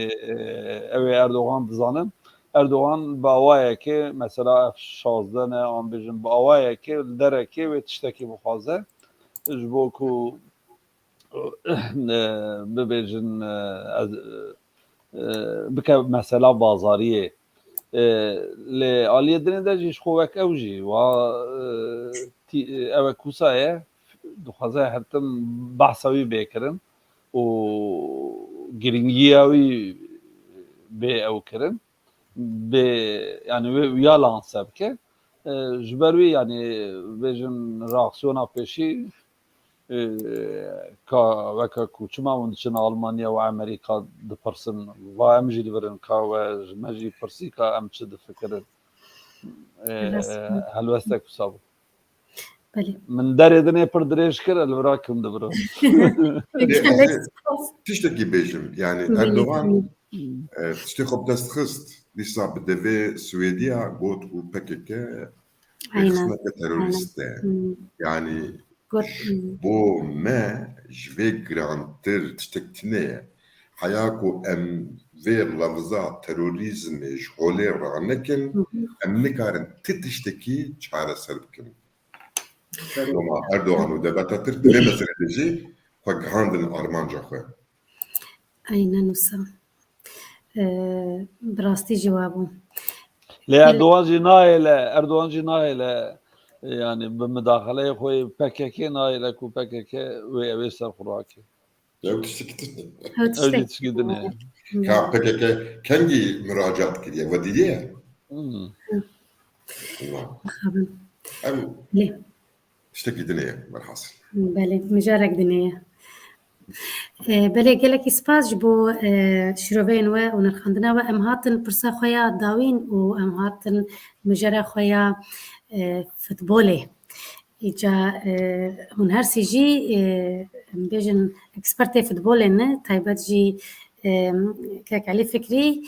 D: ew ê Erdoğan dizanin Erdoğan bi awayekê mesela F-16 ne an bêjin bi awayekê li derekê wê tiştekî bixwaze ji bo ku bibêjin bike mesela bazariyê lê aliyê dinê de jî ji xwe wek ew jî ew e kûsa ye دخوازه هتم بحثاوی بکرن و گرینگیاوی به او کرن به یعنی ویا لانسب که جبروی یعنی ویژن راکسیونا پیشی که وکا کوچما وندشن آلمانیا و امریکا دپرسن و امجی دیورن که و جمجی پرسی که ام چه دفکرن هلوستک بسابو
A: بله
D: من داره دنیا پر دريش كره الوراكم دبرو
B: تشتكي بيجم يعني اردوغان تشتي خب دست خست لسا بدوي سويديا قوت و PKK خصنا كتروريست يعني بو ما جوي جرانتر تشتكتني حياكو ام فير لفظا تروريزم جولي رانكن ام نكارن تتشتكي چاره سربكن Ama Erdoğan'ı debatatır ne mesele diyeceği فقهاندن Armanca خو.
A: aynen usa. براستی جوابه.
D: لأردوغان جي نايلة يعني بمداخلة خوي PKK نايلة كو PKK ويسر خوراكي.
B: Ya tiştikti.
D: أودي تشكيدنا.
B: Ka PKK kengi müracaat kiriye ve dedi ya.
A: خبر. ليه؟
B: تشتكي دنيا بالحاصل.
A: بله مجارك دنيا. بله گلکی سپاس بو شروعین و نرخاندنا و امهاتن پرسا خویا داوین و امهاتن مجرا خویا فوتبوله ایجا هون هر سی جی بیجن اکسپرت فوتبوله نه تایبت جی که علی فکری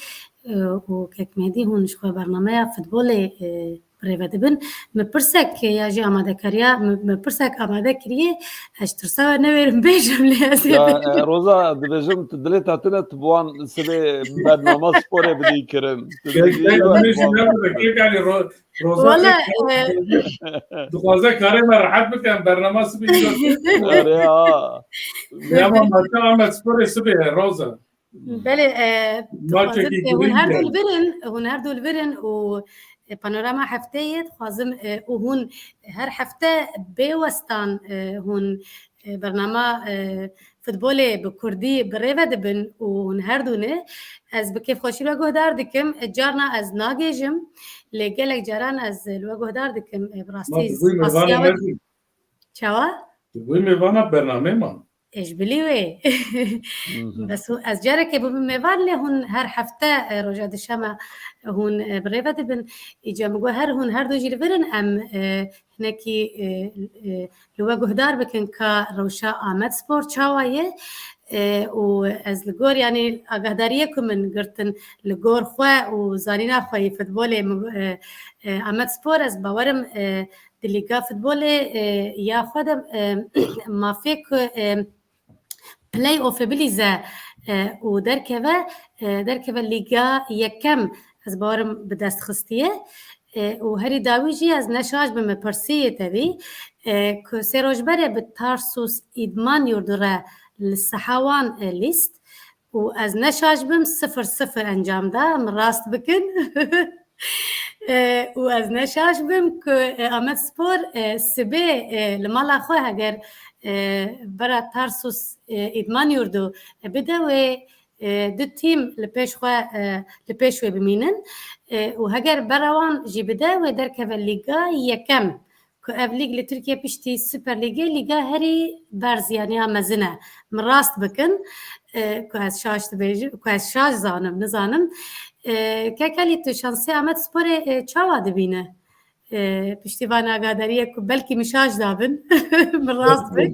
A: و که مهدی هون شخو برنامه فوتبوله بريفه بن مبرسك يا جي آماده كريا مبرسك آماده كريه اشترسا نويرم بيجم لي
D: روزا دبجم تدلي تعطينا تبوان سبي برنامج سبوري بدي كرن
A: والله
C: دخوازه کاری مرحب بکن برنامه سبی یا ما مثلا سپور سبی روزا
A: بله هون هر دول برن و بانوراما هفتهیت خوازم و هون هر هفته بیوستان هون برنامه فوتبال بکردی بریوه دبن و هون هر دونه از بکیف خوشی رو گهدار دکم جارنا از ناگیجم لگلک جاران از لو گهدار دکم براستی آسیاوت چوا؟
C: بوی میوانا برنامه من
A: ايش بليوي بس از جارك ابو ميفان له هون هر هفته رجاد الشمع هون بريفت بن اجا مگو هر هون هر دو جيل فرن ام هناكي لو گهدار بكن كا روشا آمد سپورت چاوايه و از لگور يعني آگهداریکم من گرتن لگور خوا و زانینا خوی فوتبال آمد سپورت از باورم دلیگا فوتبال یا خودم ما فيك بلاي اوف بليزا ودركبه ليغا يكم از بارم بدست خستيه وهري داويجي از نشاج بمپرسيه تبي كسيروجبره بتارسوس ادمان يردره للصحوان ليست واز نشاج بم 0-0 انجام ده من راست بكن واز نشاج بم كامت سبور سبي لمالا خو هاجر برا تارسوس ادمان يردو بدا و دو تيم لبيش بمينن وهجر براوان جي بدا ودركب الليغا يكم كأف ليغ لتركيا بيشتي سوبر ليغا هري برز يعني مزنه من راست بكن كاس شاش تبيج كاس شاش زانم نزانم كاكالي تو شانسي امت سبور چاوا دبينه پشتیبان آگاداریه که بلکی مشاج دابن من راست بک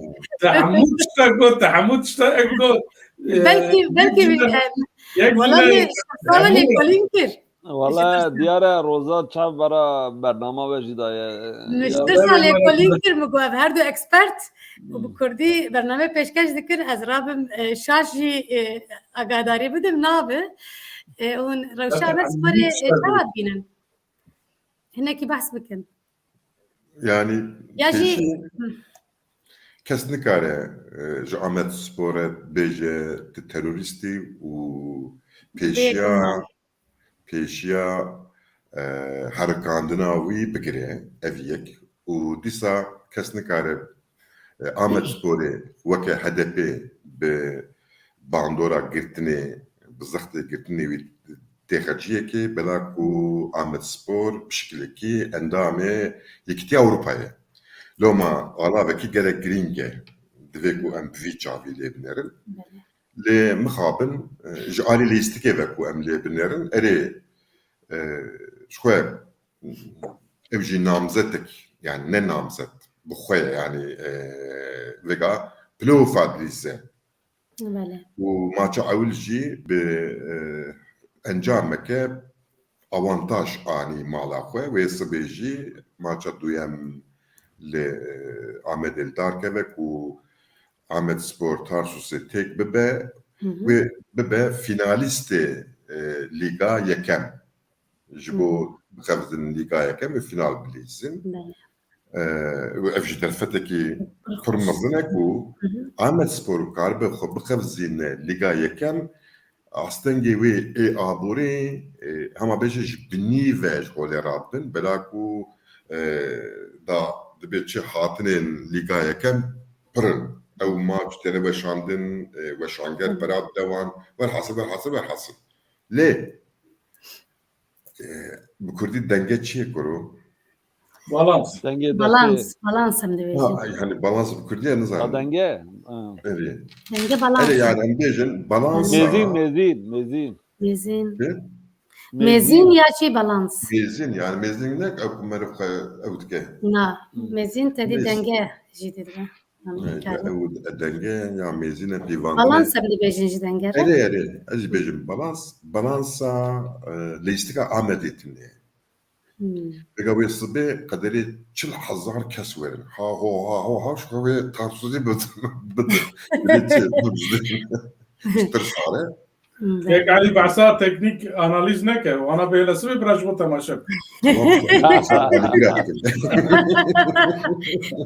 C: تحمود شتا گفت
A: بلکی والله سوالی کلینکر
D: والله دیاره روزا چاپ برا برنامه وجدایه
A: نشتر ساله کلینکر مگواب هر دو اکسپرت و بکردی برنامه پیشکش دکر از رابم شاشی آگاداری بدم نابه اون روشا امت سپاره چواد بینن هناك بحث بكن
B: يعني
A: ياجي
B: كسني كاره جامعة سبورة بيجي تيروريستي و بيشيا حركاندنا وي بكره أفيك و ديسا كسني كاره Ahmet Sporê weke HDP bi bandora girtinê bi zextê girtinê wî têxeciyekê bila ku Ahmet Spor bi şekilekî endamê Yekîtiya Ewropayê. Loma alavekî gelek giring e divê ku em bi vî çavî lê binerin. Lê mixabin ji alî lîstikê ve ku em lê binerin erê ji xwe ev jî namzetek yani ne namzet bi xwe yani vega pilova dîse
A: بله
B: û maça ewil jî bi encameke avantaj anî mala xwe wê sibê jî maça duyem li Ahmet Eldar keve ku Ahmet Spor Tarsusê têk bibe wê bibe finalîstê Lîga Yekem ji bo bixebizin Lîga Yekem û final bilîzin.
A: بله
B: Ev ji derfetekî pir mezin e ku Ahmet Spor karibe xwe bixebizîne Lîga Yekem astengê wê ê aborê hema bêje ji binî ve ji holê rabin bila ku da dibe çi hatinên Lîga Yekem pirin ew maç têne weşandin weşanger pera dewan werhasıl lê bi Kurdî denge çi ye kuru
C: Balans.
D: Denge deste.
A: بالانس هم دویجه
B: yani balans bi Kurdî ne
D: Ha,
B: zanîn
D: denge.
B: erê
A: دنگه بالانس
B: yani em bêjin balansa
D: Mezin.
A: میزین میزین یا چی بالانس
B: Mezin yani mezin ne ew mer ew dike
A: نه میزین تدی
B: میز.
A: دنگه جدید به
B: ew denge ya mezin pîvan
A: بالانس هم دویجه جی دنگه
B: erê ez jî bêjim balansa lîstika Amedê tune Vega wê sibê qederê 40,000 kes werin ha ho şu wê Tarsusî tir sare
C: Tek Ali Bahsa teknik analiz neke. Ona beylesi ve biraz bu temaşa.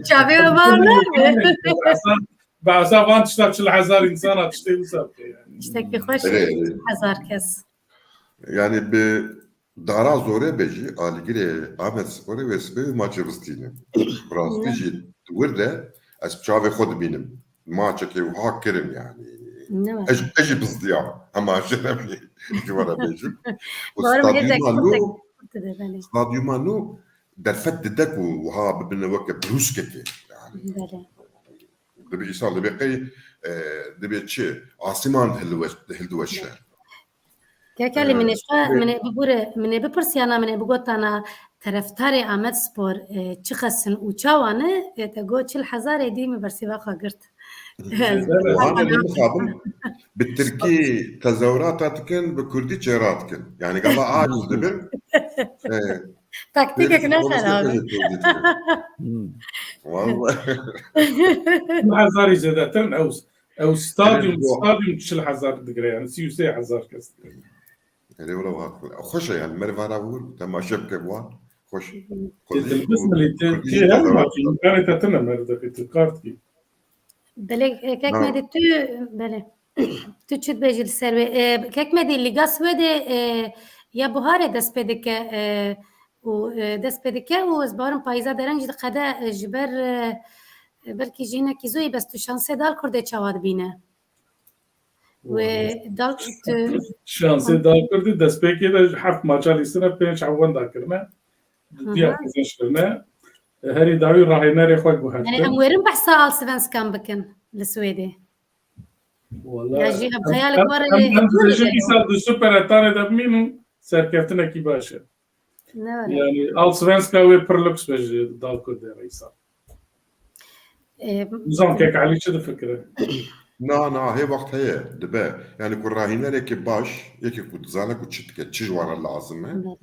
A: چاوی و بالانس
C: Bahsa van tiştar 40,000 insan atıştı bu sabit yani.
A: işte ki خوش هزار کس
B: Yani bir dara zore beji aligire Ahmet Spor'u ve sibê maçı ristîne. Rastî jî wirde ez çavê xwe dibînim. Maçekê wiha kirin yani.
A: نه
B: Ez jî bizdiyam. Hema ji remî civara bêjim.
A: بارم هیچ
B: Stadyuma
A: بله
B: stadyuma nû derfet dide ku wiha bibine weke brûskekê. Yani
A: بله
B: dibe îsal dibe qey dibe çi asîman hildiweşe.
A: که کلی من اشقا من ببوره من بپرسیانا من بگوتانا طرفدار آمد سپور چی خسن او چاوانه تگو 40,000 دی می برسی واقع گرت
B: وهذا اللي مخابن بالتركي تزورات تكن بكردي تشيرات كن يعني قال عاجز دبن
A: تاکتیک نه خرابه
B: والله
C: 40,000 زادتن او ستاديوم 40,000 دقيقة يعني 33,000 كاس.
B: يعني ولا خوش يعني مرفانا بقول تما شبكه بوان خوش
C: القسم اللي تي هم كانت تتنا مرده في الكارت.
A: بله کک مدی تو بله تو چت بیجل سروی کک مدی لیگا سوئد یا بهار دست بده که و دست بده که و از بارم پایزا درنج قدا جبر بلکی جینا کی زوی بس تو شانس دال کرده چواد بینه و دال
C: شانسي دال كردي دست بيكي ده حف ماتشا ليستنا بينش عوان دا كرنا دي افزش كرنا هري داوي راهينا ري خوك بهات
A: يعني امورن بحثا آل سفنسكان بكن لسويدي
C: والله
A: يا جيها بخيالك ورا
C: انت جي يسال دو سوبر اتاني ده مينو سركفتنا كي باشا يعني آل سفنسكا وي برلوكس بج دال كردي رئيسا نظام كيك علي شو فكره
B: نا هي وقت هي دبا يعني كل راهينا لك باش يكي كنت زالك وتشتك تشجوار اللازم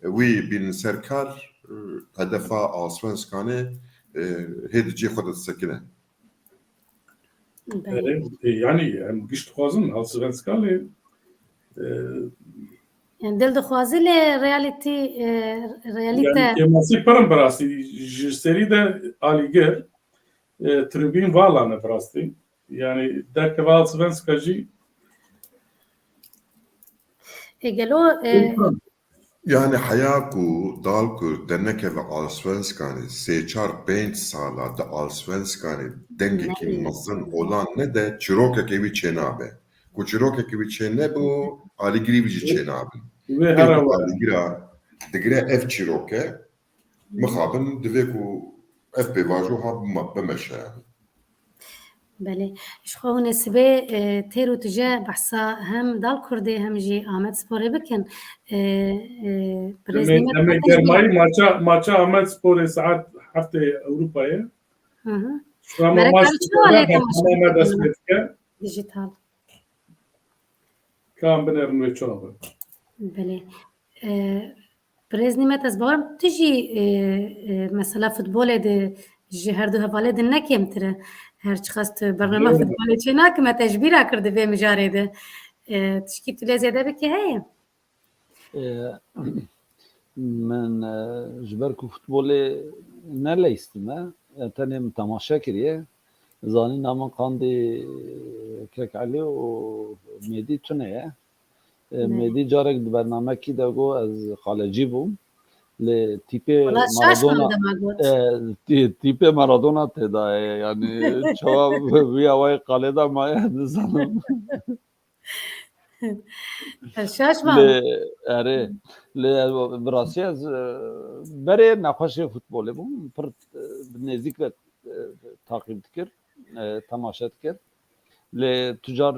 B: وي بين سركار هدفها آسفنسكانه هيد جي خود السكنه
C: يعني قشت خوازن آل سفنسكا لي
A: يعني دل دخوازي لرياليتي رياليتا
C: يعني ماسي برم براسي جسري ده آليجر تربين والانا براستي يعني ده كوال سفنسكا جي
A: قالوا
B: Yani haya ku dal ku derneke ve Allsvenskan'ı seçar 5 sala da Allsvenskan'ı dengeki mızın olan ne de çirokek evi çenabe. Ku çirokek evi çene bu aligiri vici çenabe.
C: Ve her
B: Ev
C: hava.
B: aligira digre ev çiroke mıxabın dive ku ev bevajo ha bemeşe yani.
A: بله شخو نسبه تیرو تجا بحثا هم دال کرده هم جی آمد سپوره بکن برزنیمت
C: Demek Germany maça Ahmet Spor'e saat hafta Avrupa'ya. Şu an
A: Merak
C: maç
A: ediyorum, şu an
C: tamamen destekle.
A: dijital.
C: Kan benerim ve çoğu.
A: بله برزنیمت از بارم تجی مثلا فوتبال ده جی هر دو حواله ده نکیم تره هر چی خواست برنامه فوتبال چه نکم تجبیره کرده به مجاره ده تشکی تو زیاده بکی هی
D: من جبر کو فوتبال نلیستم تنم تماشا کریه زانی نام قاندی کک علی و میدی تونه میدی جارک برنامه کی داگو از خالجی بوم لتیپ
A: والله
D: مارادونا
A: شاشم ده مگوت
D: تیپ مارادونا تدا yani çava bir havayı kaleda maya zanım
A: شاشم
D: اره براستی از برای نقاشی فوتبالی بوم پر نزدیک و takip dikir tamaşa dikir le tüccar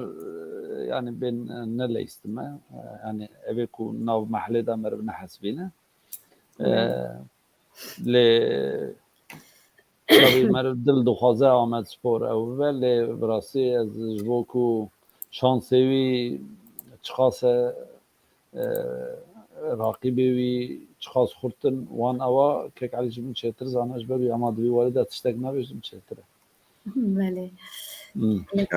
D: yani ben ne istime yani eve ku nav mahalle da mer hasbine le tabii mer dil dixwaze Ahmet Spor ew ve le birasî ez ji bo ku şansevî çiqase raqîbê wî çiqas xurtin wan ewa kek elî ji min çêtir zana ji ber wî ema divî warî de tiştek nabe ji min çêtir e
A: بله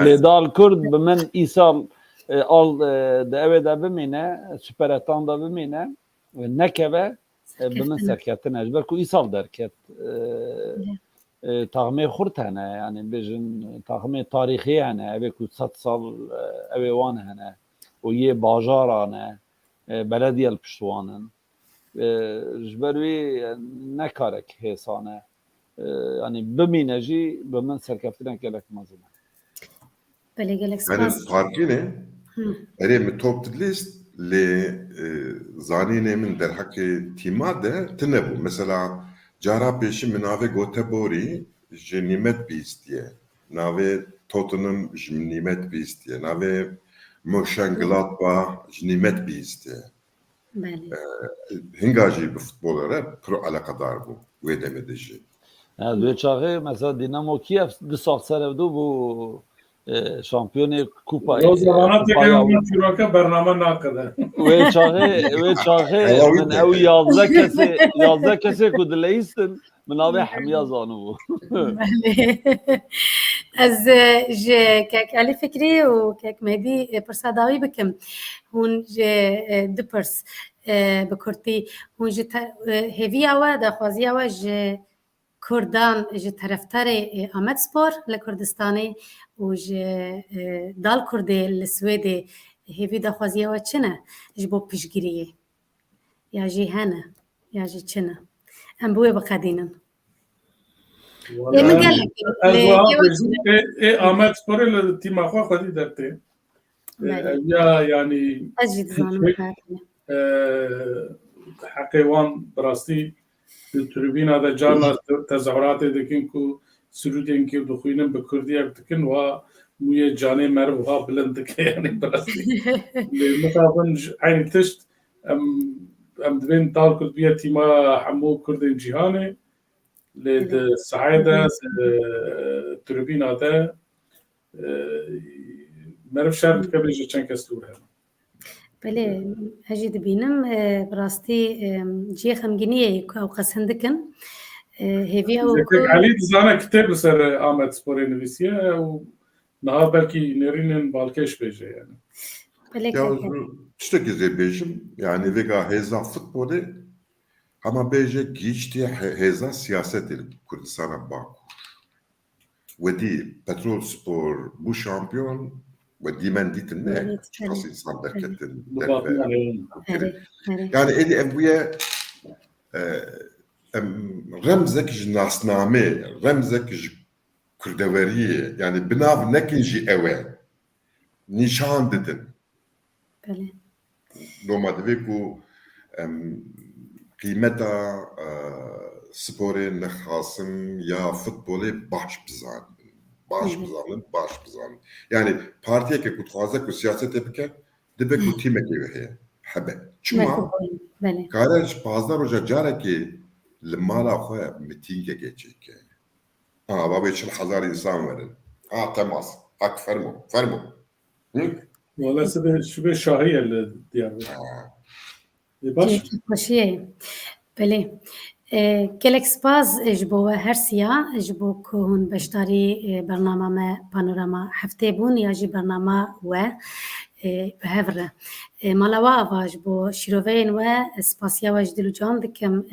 D: lê dal Kurd bi min îsal al di evê de bimîne süperetan da bimîne nekeve bi min serketine ji ber ku îsal derket taxmê xurt hene yani bêjin taxmê tarîxî hene evê ku 100 sal evê wan hene û yê bajaran e belediyel piştwanin ji ber wî nekarek hêsane yani bimîne jî bi min serkeftinek gelek mezin e
A: بله گلک
B: Yani
A: سپاس
B: farkı ne? Ere mi top list le zaninemin derhaki tima de tine bu. Mesela cara peşi minave Göteborg je nimet bist diye. Nave Tottenham je nimet bist diye. Nave Mönchengladbach je nimet bist diye.
A: بله
B: Hingacı bir futbollara pro alakadar bu. Ve demedici.
D: Dê çaxê mesela Dinamo Kiev di sal serevdû bû şampiyonê Kupayê
C: O zamana tekrar Çirok'a bername nakıdı.
D: wê çaxê min ew yazde kesê ku dileyîstin min avê hemiya zanibû
A: بله از جه کک علی فکری و کک مهدی پرساداوی بکم هون جه دپرس بکرتی هون جه هیوی آوا دخوازی آوا جه کردان جه طرفتر آمد سپور لکردستانی و جه دال کرده لسویده هیوی دخوازی آوا چنه جه بو پیشگیریه یا جه هنه یا جه چنه ام بوی بقدینن من قال لك
C: Ahmet Spor'e ile tima xwe xwedî dertê. Ya yani
A: اجي تزانم
C: heqê wan bi rastî di tribîna de carna tezahüratê dikin ku sirûdên kêv dixwînin bi Kurdî ev dikin wa mûyê canê meriv wa bilind dike yani bi rastî lê mixabin ji aynî tişt em dibên dal Kurd biye tîma hemû Kurdên cîhanê lê di sehayê de tribîna de meriv şer dike bêje çend kes dûr hene
A: بله اجي دبينم براستي جي خمجينية او قسندكن هيفي او
C: Zetek Elî dizane kitêb li ser Ahmet Sporê nivîsiye û niha belkî nêrînên balkêş bêje yani.
A: بله
B: Ya işte geze bejim yani vega heza futbolu ama beje geçti heza siyaset Kürdistan'a Baku. Ve di Petrol Spor bu şampiyon وديما ديتن
A: بله.
B: شخص انسان دركتن
A: هره هره
B: يعني ادي ابويا رمزك جناسنامه رمزك كردوريه يعني بناف نكنجي اوان نشان ددن
A: بله
B: لو ما دبيكو قيمتها سبوري نخاسم يا فوتبولي باش بزان باش بزان يعني بارتيك كنت خوازك وسياسة بك دبك وتيمك وهي حبه شما
A: بله
B: كارش بازار وجا جاركي لما لا خويا متينجا جيتشيك بابا 10,000 انسان ورن تماس هاك فرمو
C: ولا سبه شبه شاهية الديار باش
A: خوشیه بله گلک سپاس جبو هرسیا جبو که هون بشتاری برنامه ما پانوراما هفته بون یا جی برنامه و به هفره مالاوا آواج بو شیروین و سپاسیا و جدلو جان دکم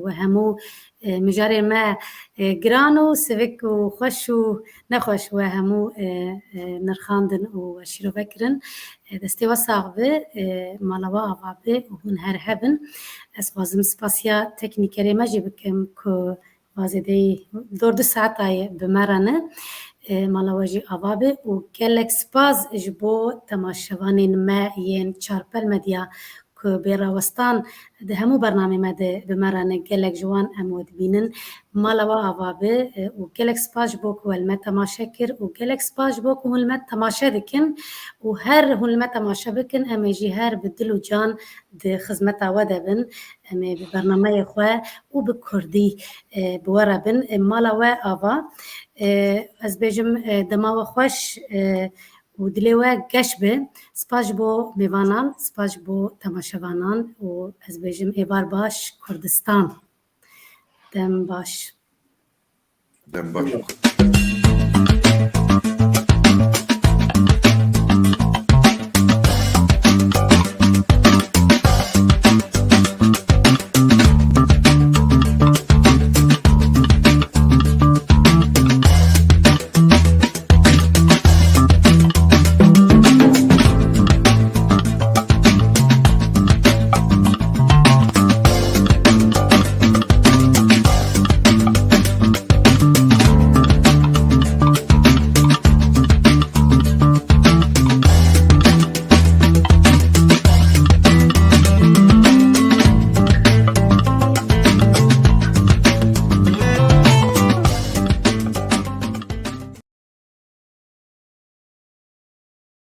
A: و همو مجاری ما گرانو سوک و خوش و نخوش و همو نرخاندن و شیروه کرن دستی و ساقبه مالاوا آوابه و هون هر هبن از وازم سپاسیا تکنیکری مجی بکم که وازده دور 2 ساعتای بمرانه مالاواجی آوابه و گلک سپاس جبو تماشوانین ما ین چارپل مدیا که بیراوستان ده همو برنامه مده بمرانه گلک جوان امود بینن مالاوا آوابه و گلک سپاس جبو که ولمت تماشا کر و گلک سپاس جبو که ولمت تماشا دکن و هر ولمت تماشا بکن امیجی هر بدل و جان ده خدمت آواده بن امی برنامه خواه و بکردی بواره بن مالاوا آوا از بیجم دماغ خوش و دلوا گش به سپاس بو میوانان سپاس بو تماشاوانان و از بیجم ایوار باش کردستان دم باش
B: دم باش